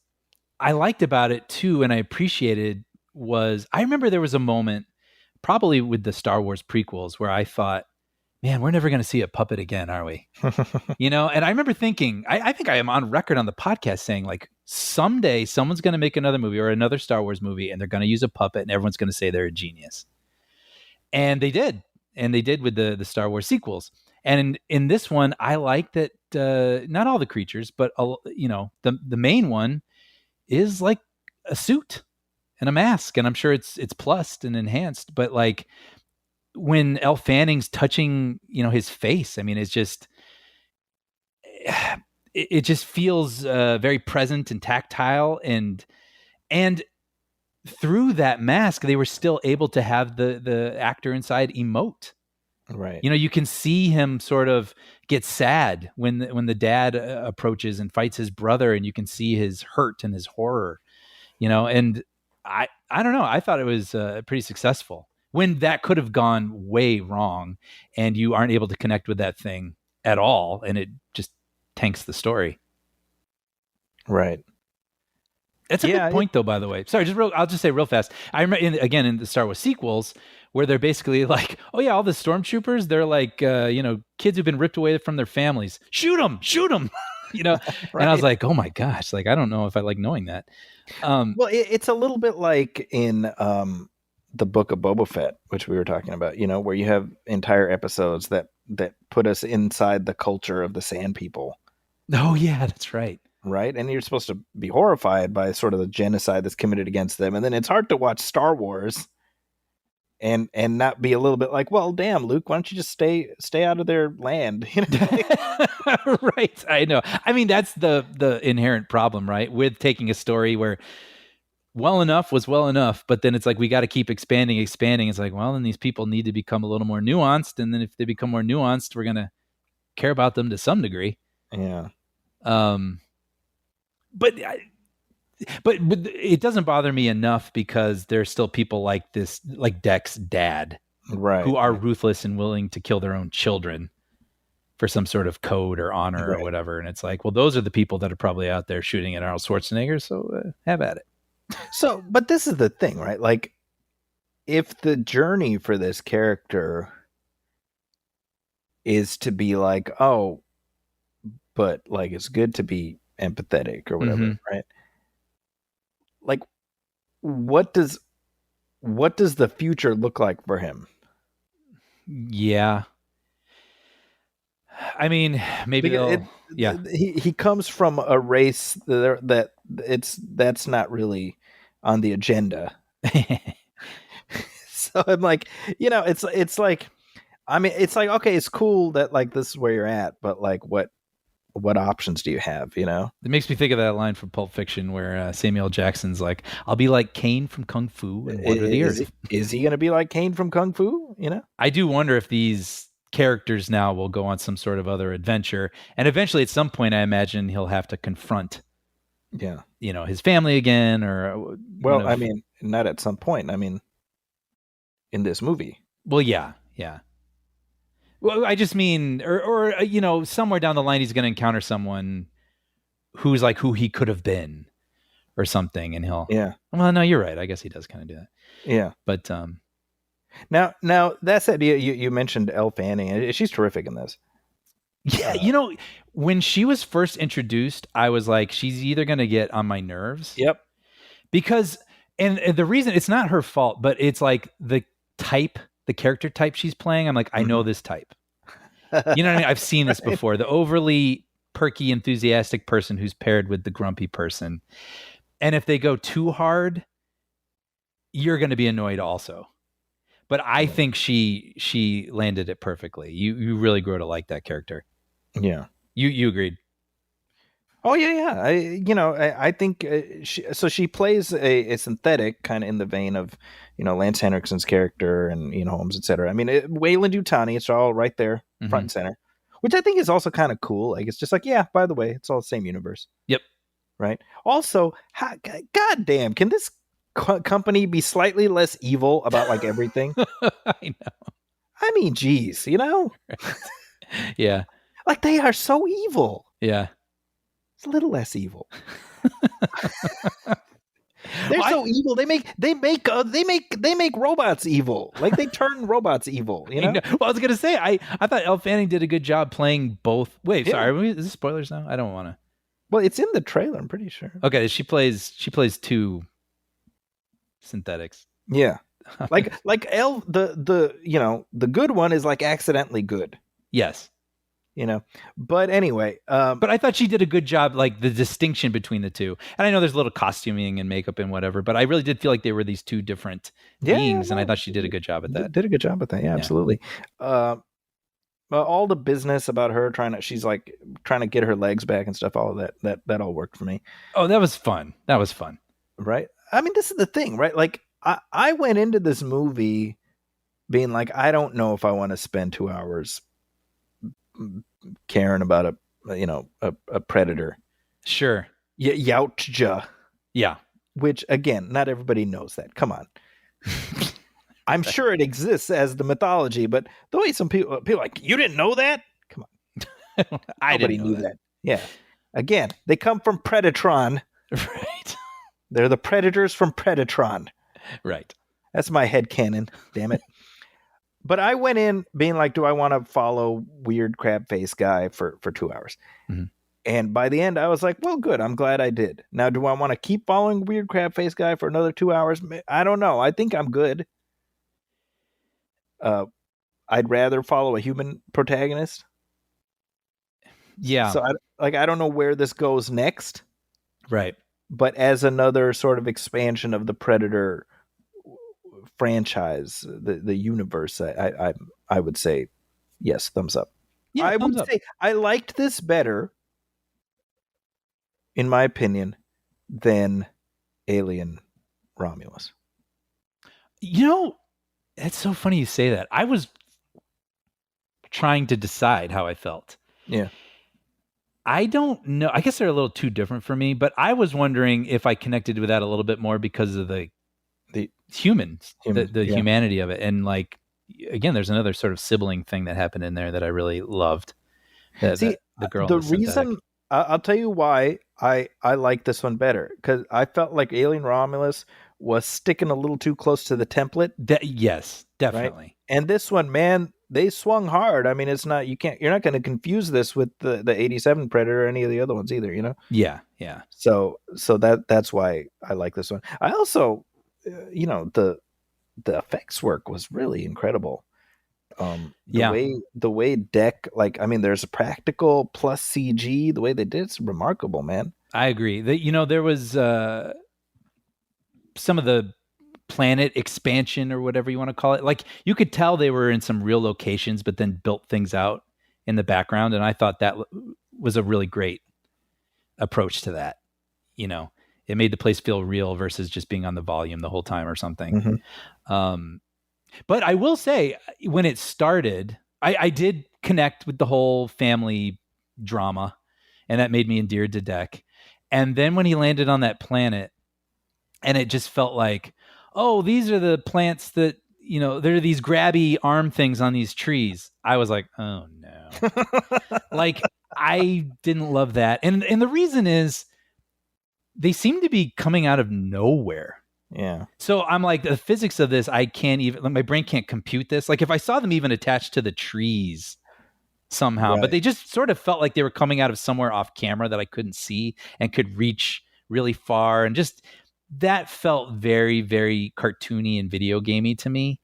I liked about it too, and I appreciated, was I remember there was a moment, probably with the Star Wars prequels, where I thought, man, we're never going to see a puppet again, are we? And I remember thinking, I think I am on record on the podcast saying, like, someday someone's going to make another movie or another Star Wars movie, and they're going to use a puppet, and everyone's going to say they're a genius. And they did. And they did with the Star Wars sequels. And in this one, I like that not all the creatures, but, the main one is like a suit and a mask. And I'm sure it's plussed and enhanced. But, like, when Elle Fanning's touching, his face, I mean, it's just, it just feels very present and tactile. And through that mask, they were still able to have the actor inside emote. Right. You can see him sort of get sad when the dad approaches and fights his brother, and you can see his hurt and his horror, and I don't know. I thought it was pretty successful when that could have gone way wrong and you aren't able to connect with that thing at all. And it just tanks the story. Right. That's a good point, though, by the way. Sorry, I'll just say real fast. I remember, in the Star Wars sequels, where they're basically like, oh, yeah, all the stormtroopers, they're like, kids who've been ripped away from their families. Shoot them. Right. And I was like, oh, my gosh, like, I don't know if I like knowing that. Well, it's a little bit like in the Book of Boba Fett, which we were talking about, where you have entire episodes that put us inside the culture of the Sand People. Oh, yeah, that's right. Right. And you're supposed to be horrified by sort of the genocide that's committed against them. And then it's hard to watch Star Wars and not be a little bit like, well, damn, Luke, why don't you just stay out of their land? Right. I know. I mean, that's the inherent problem, right? With taking a story where well enough was well enough, but then it's like, we got to keep expanding. It's like, well, then these people need to become a little more nuanced. And then if they become more nuanced, we're going to care about them to some degree. Yeah. But it doesn't bother me enough because there's still people like this, like Deck's dad, right, who are ruthless and willing to kill their own children for some sort of code or honor or whatever. And it's like, well, those are the people that are probably out there shooting at Arnold Schwarzenegger. So have at it. So, but this is the thing, right? Like, if the journey for this character is to be like, oh, but like, it's good to be empathetic or whatever, right? Like, what does the future look like for him? Yeah. I mean, maybe he comes from a race that's not really on the agenda. So I'm like, it's like, I mean, it's like, okay, it's cool that like this is where you're at, but like, what options do you have? It makes me think of that line from Pulp Fiction where Samuel L. Jackson's like, I'll be like Kane from Kung Fu and water the earth. Is he going to be like Kane from Kung Fu? I do wonder if these characters now will go on some sort of other adventure, and eventually at some point I imagine he'll have to confront his family again, or I mean, not at some point, I mean in this movie. Well, yeah. Well, I just mean, or somewhere down the line he's going to encounter someone who's like who he could have been or something, and he'll well, no, you're right, I guess he does kind of do that. But Now that said, you mentioned Elle Fanning. She's terrific in this. Yeah, when she was first introduced, I was like, she's either going to get on my nerves. Yep. Because, and the reason, it's not her fault, but it's like the character type she's playing. I'm like, I know this type. You know what I mean? I've seen this before. The overly perky, enthusiastic person who's paired with the grumpy person. And if they go too hard, you're going to be annoyed also. But I think she landed it perfectly. You really grew to like that character. Yeah. You agreed. Oh yeah. I think she plays a synthetic kind of in the vein of Lance Henriksen's character and Holmes, etc. I mean, Wayland Yutani, it's all right there, front and center, which I think is also kind of cool. Like it's just like, yeah, by the way, it's all the same universe. Yep. Right. Also, goddamn, can this company be slightly less evil about like everything? I know. I mean, geez, Yeah. like they are so evil. Yeah. It's a little less evil. They're so evil. They make robots evil. Like they turn robots evil. Well, I was gonna say I thought Elle Fanning did a good job playing both. Wait, Yeah. sorry, is this spoilers now? I don't want to. Well, it's in the trailer. I'm pretty sure. Okay, she plays two synthetics. Yeah, like the good one is like accidentally good. Yes. But anyway, but I thought she did a good job, like the distinction between the two. And I know there's a little costuming and makeup and whatever, but I really did feel like they were these two different beings, and I thought she did a good job at that. Did a good job at that. Yeah, absolutely. All the business about her she's like trying to get her legs back and stuff. All of that all worked for me. Oh, that was fun. Right. I mean, this is the thing, right? Like I went into this movie being like, I don't know if I want to spend 2 hours caring about a predator. Sure. Yautja. Yeah. Which again, not everybody knows that. Come on. I'm sure it exists as the mythology, but the way some people like, you didn't know that? Come on. Nobody knew that. Yeah. Again, they come from Predatron. Right. They're the predators from Predatron. Right. That's my headcanon. Damn it. But I went in being like, do I want to follow weird crab face guy for 2 hours? Mm-hmm. And by the end, I was like, well, good. I'm glad I did. Now, do I want to keep following weird crab face guy for another 2 hours? I don't know. I think I'm good. I'd rather follow a human protagonist. Yeah. So I don't know where this goes next. Right. But as another sort of expansion of the Predator franchise, the universe, I would say yes, thumbs up. Yeah, I would say I liked this better, in my opinion, than Alien Romulus. It's so funny you say that. I was trying to decide how I felt. Yeah. I don't know. I guess they're a little too different for me, but I was wondering if I connected with that a little bit more because of the humans, the humanity of it. And like, again, there's another sort of sibling thing that happened in there that I really loved. The girl. The reason I'll tell you why I like this one better, because I felt like Alien Romulus was sticking a little too close to the template. Yes, definitely. Right? And this one, man, they swung hard. I mean, you're not going to confuse this with the 87 Predator or any of the other ones either, Yeah, yeah. So that's why I like this one. I also, the effects work was really incredible. The way Deck, like, I mean, there's a practical plus CG. The way they did it's remarkable, man. I agree. There was some of the planet expansion or whatever you want to call it. Like you could tell they were in some real locations, but then built things out in the background. And I thought that was a really great approach to that. It made the place feel real versus just being on the volume the whole time or something. Mm-hmm. But I will say when it started, I did connect with the whole family drama, and that made me endeared to Deck. And then when he landed on that planet, and it just felt like, oh, these are the plants that, there are these grabby arm things on these trees. I was like, oh no. Like, I didn't love that. And the reason is they seem to be coming out of nowhere. Yeah. So I'm like, the physics of this, my brain can't compute this. Like if I saw them even attached to the trees somehow, right. But they just sort of felt like they were coming out of somewhere off camera that I couldn't see and could reach really far. And just, that felt very, very cartoony and video gamey to me.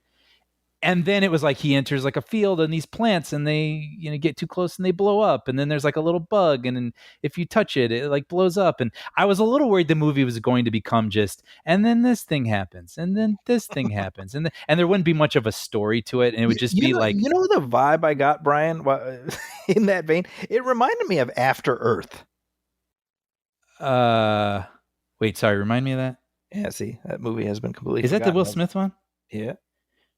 And then it was like he enters like a field and these plants and they, get too close and they blow up. And then there's like a little bug. And then if you touch it, it like blows up. And I was a little worried the movie was going to become just, and then this thing happens. And then this thing happens. And there wouldn't be much of a story to it. And it would just be like. The vibe I got, Brian, in that vein? It reminded me of After Earth. Wait, sorry, remind me of that. Yeah, see, that movie has been completely Is that the forgotten. Will Smith one? Yeah.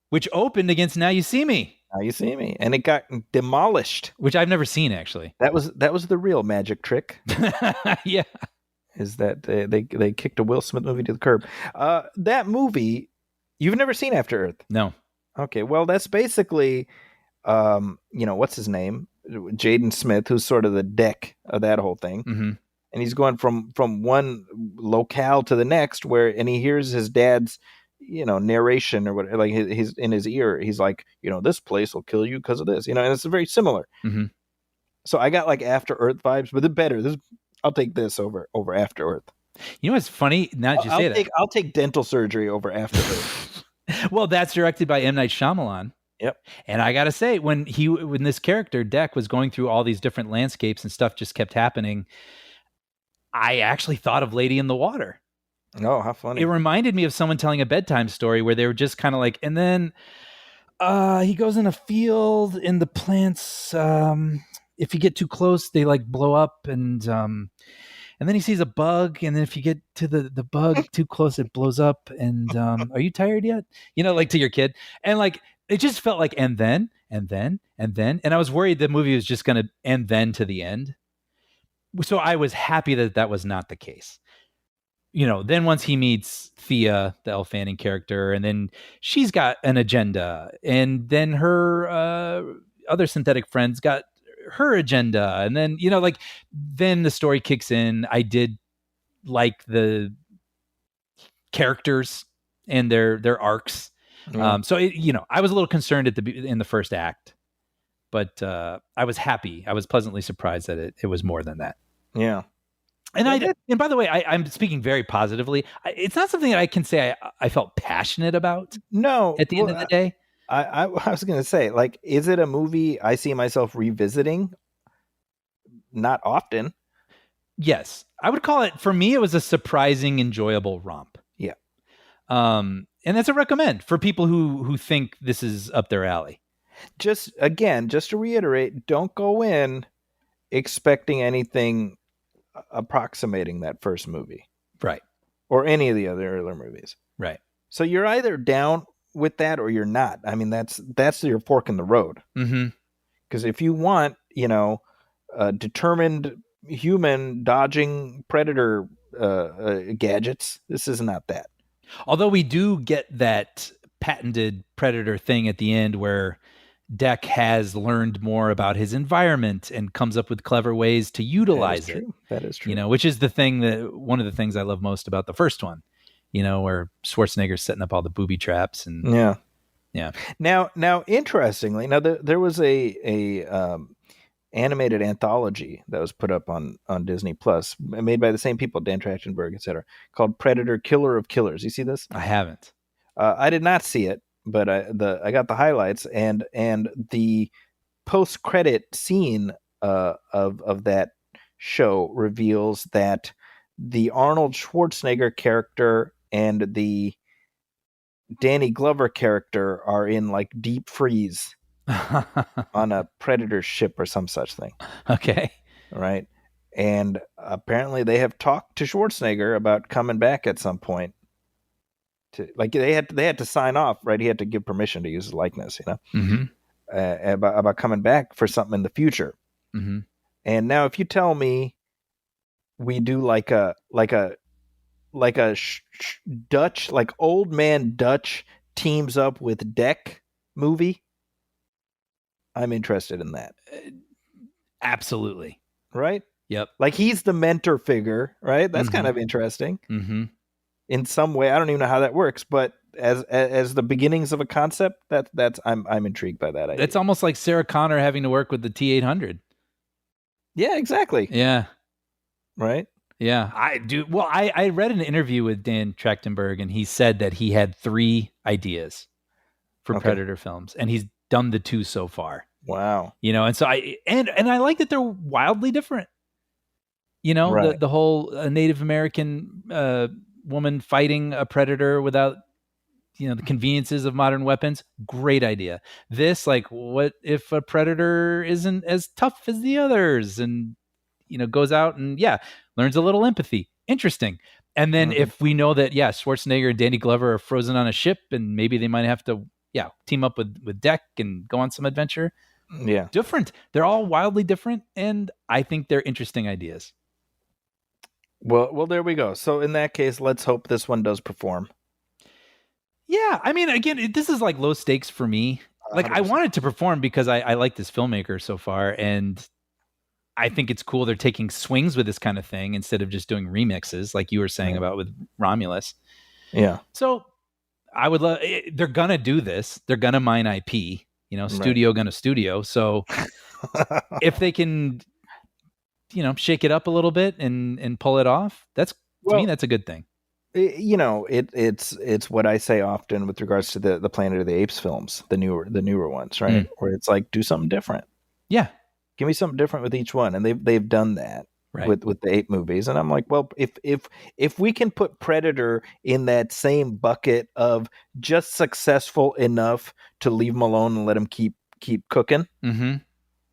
Which opened against Now You See Me, Now You See Me. And it got demolished. which I've never seen actually. That was the real magic trick. Yeah. Is that they kicked a Will Smith movie to the curb. That movie, you've never seen After Earth. No. Okay, well, that's basically, what's his name? Jaden Smith, who's sort of the Deck of that whole thing. Mm-hmm. And he's going from one locale to the next and he hears his dad's, narration or whatever, like his in his ear. He's like, this place will kill you because of this, and it's very similar. Mm-hmm. So I got like After Earth vibes, but they're better. I'll take this over After Earth. You know what's funny? Now that you say that, I'll take dental surgery over After Earth. well, that's directed by M. Night Shyamalan. Yep. And I gotta say, when this character Deck was going through all these different landscapes and stuff just kept happening, I actually thought of Lady in the Water. Oh, how funny! It reminded me of someone telling a bedtime story where they were just kind of like, and then he goes in a field and the plants, if you get too close, they like blow up, and then he sees a bug, and then if you get to the bug too close, it blows up. And are you tired yet? Like to your kid, and like it just felt like, and then, and I was worried the movie was just going to end then to the end. So I was happy that was not the case. Then once he meets Thea, the Elle Fanning character, and then she's got an agenda, and then her other synthetic friends got her agenda, and then then the story kicks in. I did like the characters and their arcs. Yeah. So I was a little concerned in the first act, but I was happy. I was pleasantly surprised that it was more than that. Yeah. And by the way, I'm speaking very positively. It's not something that I can say I felt passionate about. No. At the end of the day, I was going to say, like, is it a movie I see myself revisiting? Not often. Yes, I would call it. For me, it was a surprising, enjoyable romp. Yeah. And that's a recommend for people who think this is up their alley. Just to reiterate, don't go in expecting anything approximating that first movie, right? Or any of the other movies, right? So you're either down with that or you're not. I mean, that's your fork in the road. Mm-hmm. Because if you want, a determined human dodging predator gadgets, this is not that. Although we do get that patented predator thing at the end where Deck has learned more about his environment and comes up with clever ways to utilize it. That is true. Which is one of the things I love most about the first one, where Schwarzenegger's setting up all the booby traps and yeah. Now, interestingly, there was a animated anthology that was put up on Disney Plus, made by the same people, Dan Trachtenberg, etc., called Predator: Killer of Killers. You see this? I haven't. I did not see it, but I got the highlights and the post credit scene of that show reveals that the Arnold Schwarzenegger character and the Danny Glover character are in like deep freeze on a Predator ship or some such thing. Okay. Right. And apparently they have talked to Schwarzenegger about coming back at some point. They had to sign off, right? He had to give permission to use his likeness, mm-hmm. About coming back for something in the future. Mm-hmm. And now, if you tell me we do like a Dutch, like old man Dutch teams up with Deck movie, I'm interested in that. Absolutely. Right? Yep. Like he's the mentor figure, right? That's kind of interesting. Mm-hmm. In some way, I don't even know how that works, but as the beginnings of a concept, I'm intrigued by that idea. It's almost like Sarah Connor having to work with the T-800. Yeah, exactly. Yeah. Right? Yeah, I do. Well, I read an interview with Dan Trachtenberg, and he said that he had 3 ideas for Predator films, and he's done the 2 so far. Wow. And so I like that they're wildly different. Right. The whole Native American woman fighting a predator without the conveniences of modern weapons. Great idea. This, like, what if a predator isn't as tough as the others and goes out and learns a little empathy. Interesting. And then if we know that, Schwarzenegger and Danny Glover are frozen on a ship and maybe they might have to, team up with Deck and go on some adventure. Yeah. Different. They're all wildly different. And I think they're interesting ideas. Well, there we go. So in that case, let's hope this one does perform. Yeah. I mean, again, this is like low stakes for me. Like 100%. I wanted to perform because I like this filmmaker so far. And I think it's cool they're taking swings with this kind of thing instead of just doing remixes like you were saying about with Romulus. Yeah. So I would love, they're going to do this. They're going to mine IP, studio gonna studio. So if they can, shake it up a little bit and pull it off, to me, that's a good thing. It's what I say often with regards to the Planet of the Apes films, the newer ones, right? Where it's like, do something different. Yeah. Give me something different with each one. And they've done that with the ape movies. And I'm like, well, if we can put Predator in that same bucket of just successful enough to leave him alone and let him keep cooking,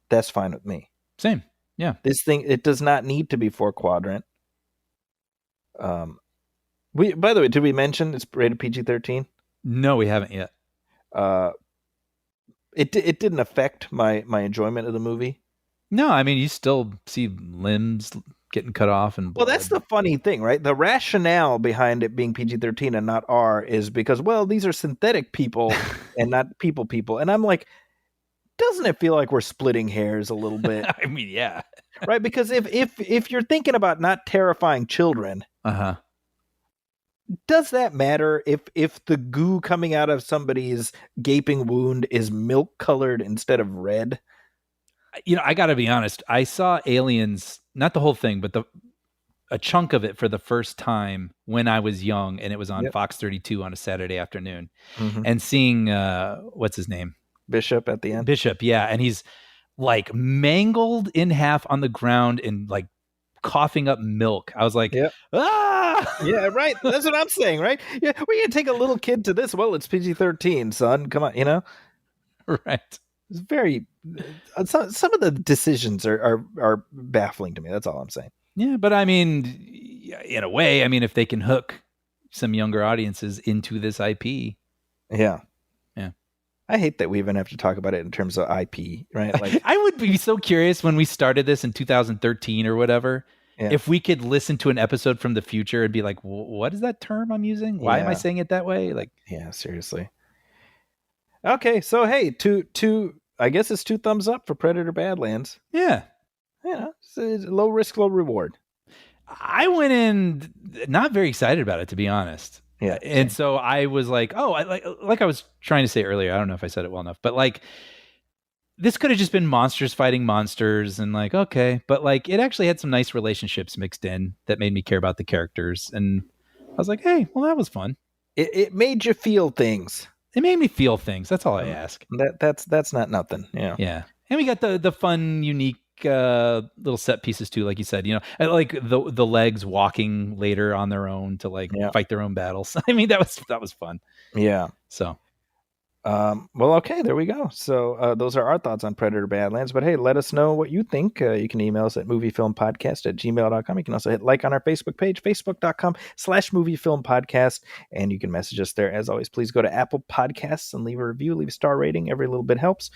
that's fine with me. Same. Yeah. This thing, it does not need to be 4-quadrant. By the way, did we mention it's rated PG-13? No, we haven't yet. It didn't affect my enjoyment of the movie. No, I mean, you still see limbs getting cut off and blood. Well, that's the funny thing, right? The rationale behind it being PG-13 and not R is because, well, these are synthetic people and not people. And I'm like, doesn't it feel like we're splitting hairs a little bit? I mean, yeah. Right? Because if you're thinking about not terrifying children, does that matter if the goo coming out of somebody's gaping wound is milk colored instead of red? I got to be honest. I saw Aliens, not the whole thing, but a chunk of it for the first time when I was young, and it was on Fox 32 on a Saturday afternoon. And seeing what's his name? Bishop at the end. Bishop, yeah, and he's like mangled in half on the ground and like coughing up milk. I was like, ah! Yeah, right. That's what I'm saying, right? Yeah, we can take a little kid to this. Well, it's PG-13, son. Come on, Right. It's very. Some of the decisions are baffling to me. That's all I'm saying. Yeah, but I mean, in a way, if they can hook some younger audiences into this IP. Yeah. Yeah. I hate that we even have to talk about it in terms of IP, right? Like, I would be so curious when we started this in 2013 or whatever, if we could listen to an episode from the future and be like, what is that term I'm using? Why am I saying it that way? Like, yeah, seriously. Okay, so hey, I guess it's 2 thumbs up for Predator Badlands. Yeah. It's low risk, low reward. I went in not very excited about it, to be honest. Yeah. And so I was like, like I was trying to say earlier, I don't know if I said it well enough, but like, this could have just been monsters fighting monsters and like, okay. But like, it actually had some nice relationships mixed in that made me care about the characters. And I was like, hey, well, that was fun. It made you feel things. It made me feel things. That's all I ask. That's not nothing. Yeah. Yeah. And we got the fun, unique little set pieces too, like you said, like the legs walking later on their own to like fight their own battles. I mean, that was fun. Yeah. So well, okay, there we go. So those are our thoughts on Predator Badlands. But hey, let us know what you think. You can email us at moviefilmpodcast@gmail.com. You can also hit like on our Facebook page, facebook.com/moviefilmpodcast. And you can message us there. As always, please go to Apple Podcasts and leave a review, leave a star rating. Every little bit helps.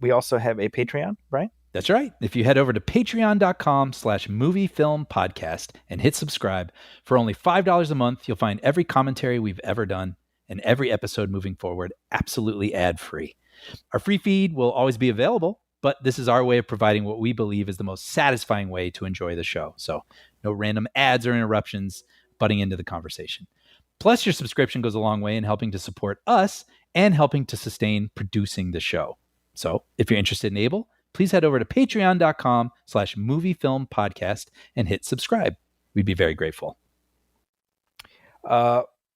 We also have a Patreon, Brian. That's right. If you head over to patreon.com/moviefilmpodcast and hit subscribe for only $5 a month, you'll find every commentary we've ever done and every episode moving forward absolutely ad-free. Our free feed will always be available, but this is our way of providing what we believe is the most satisfying way to enjoy the show. So no random ads or interruptions butting into the conversation. Plus, your subscription goes a long way in helping to support us and helping to sustain producing the show. So if you're interested and able, please head over to patreon.com/moviefilmpodcast and hit subscribe. We'd be very grateful.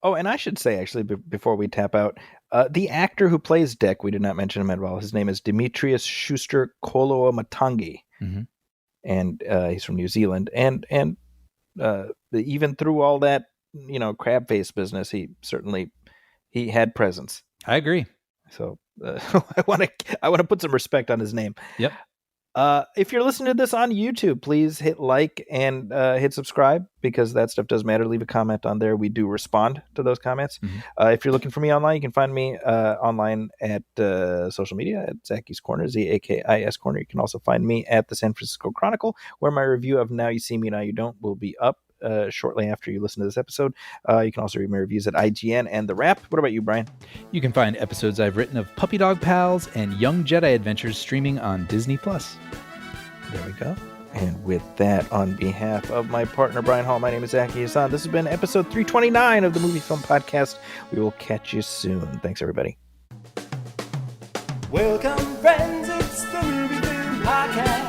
And I should say, actually, before we tap out, the actor who plays Deck, we did not mention him at all. His name is Demetrius Schuster Koloamatangi, and he's from New Zealand. And even through all that, crab face business, he had presence. I agree. So I want to put some respect on his name. Yep. If you're listening to this on YouTube, please hit like and hit subscribe, because that stuff does matter. Leave a comment on there. We do respond to those comments. If you're looking for me online, you can find me online at social media at Zacky's Corner, ZAKIS Corner. You can also find me at the San Francisco Chronicle, where my review of Now You See Me, Now You Don't will be up shortly after you listen to this episode. You can also read my reviews at IGN and The Wrap. What about you, Brian? You can find episodes I've written of Puppy Dog Pals and Young Jedi Adventures streaming on Disney+. There we go. And with that, on behalf of my partner, Brian Hall, my name is Zaki Hassan. This has been episode 329 of the Movie Film Podcast. We will catch you soon. Thanks, everybody. Welcome, friends, it's the Movie Film Podcast.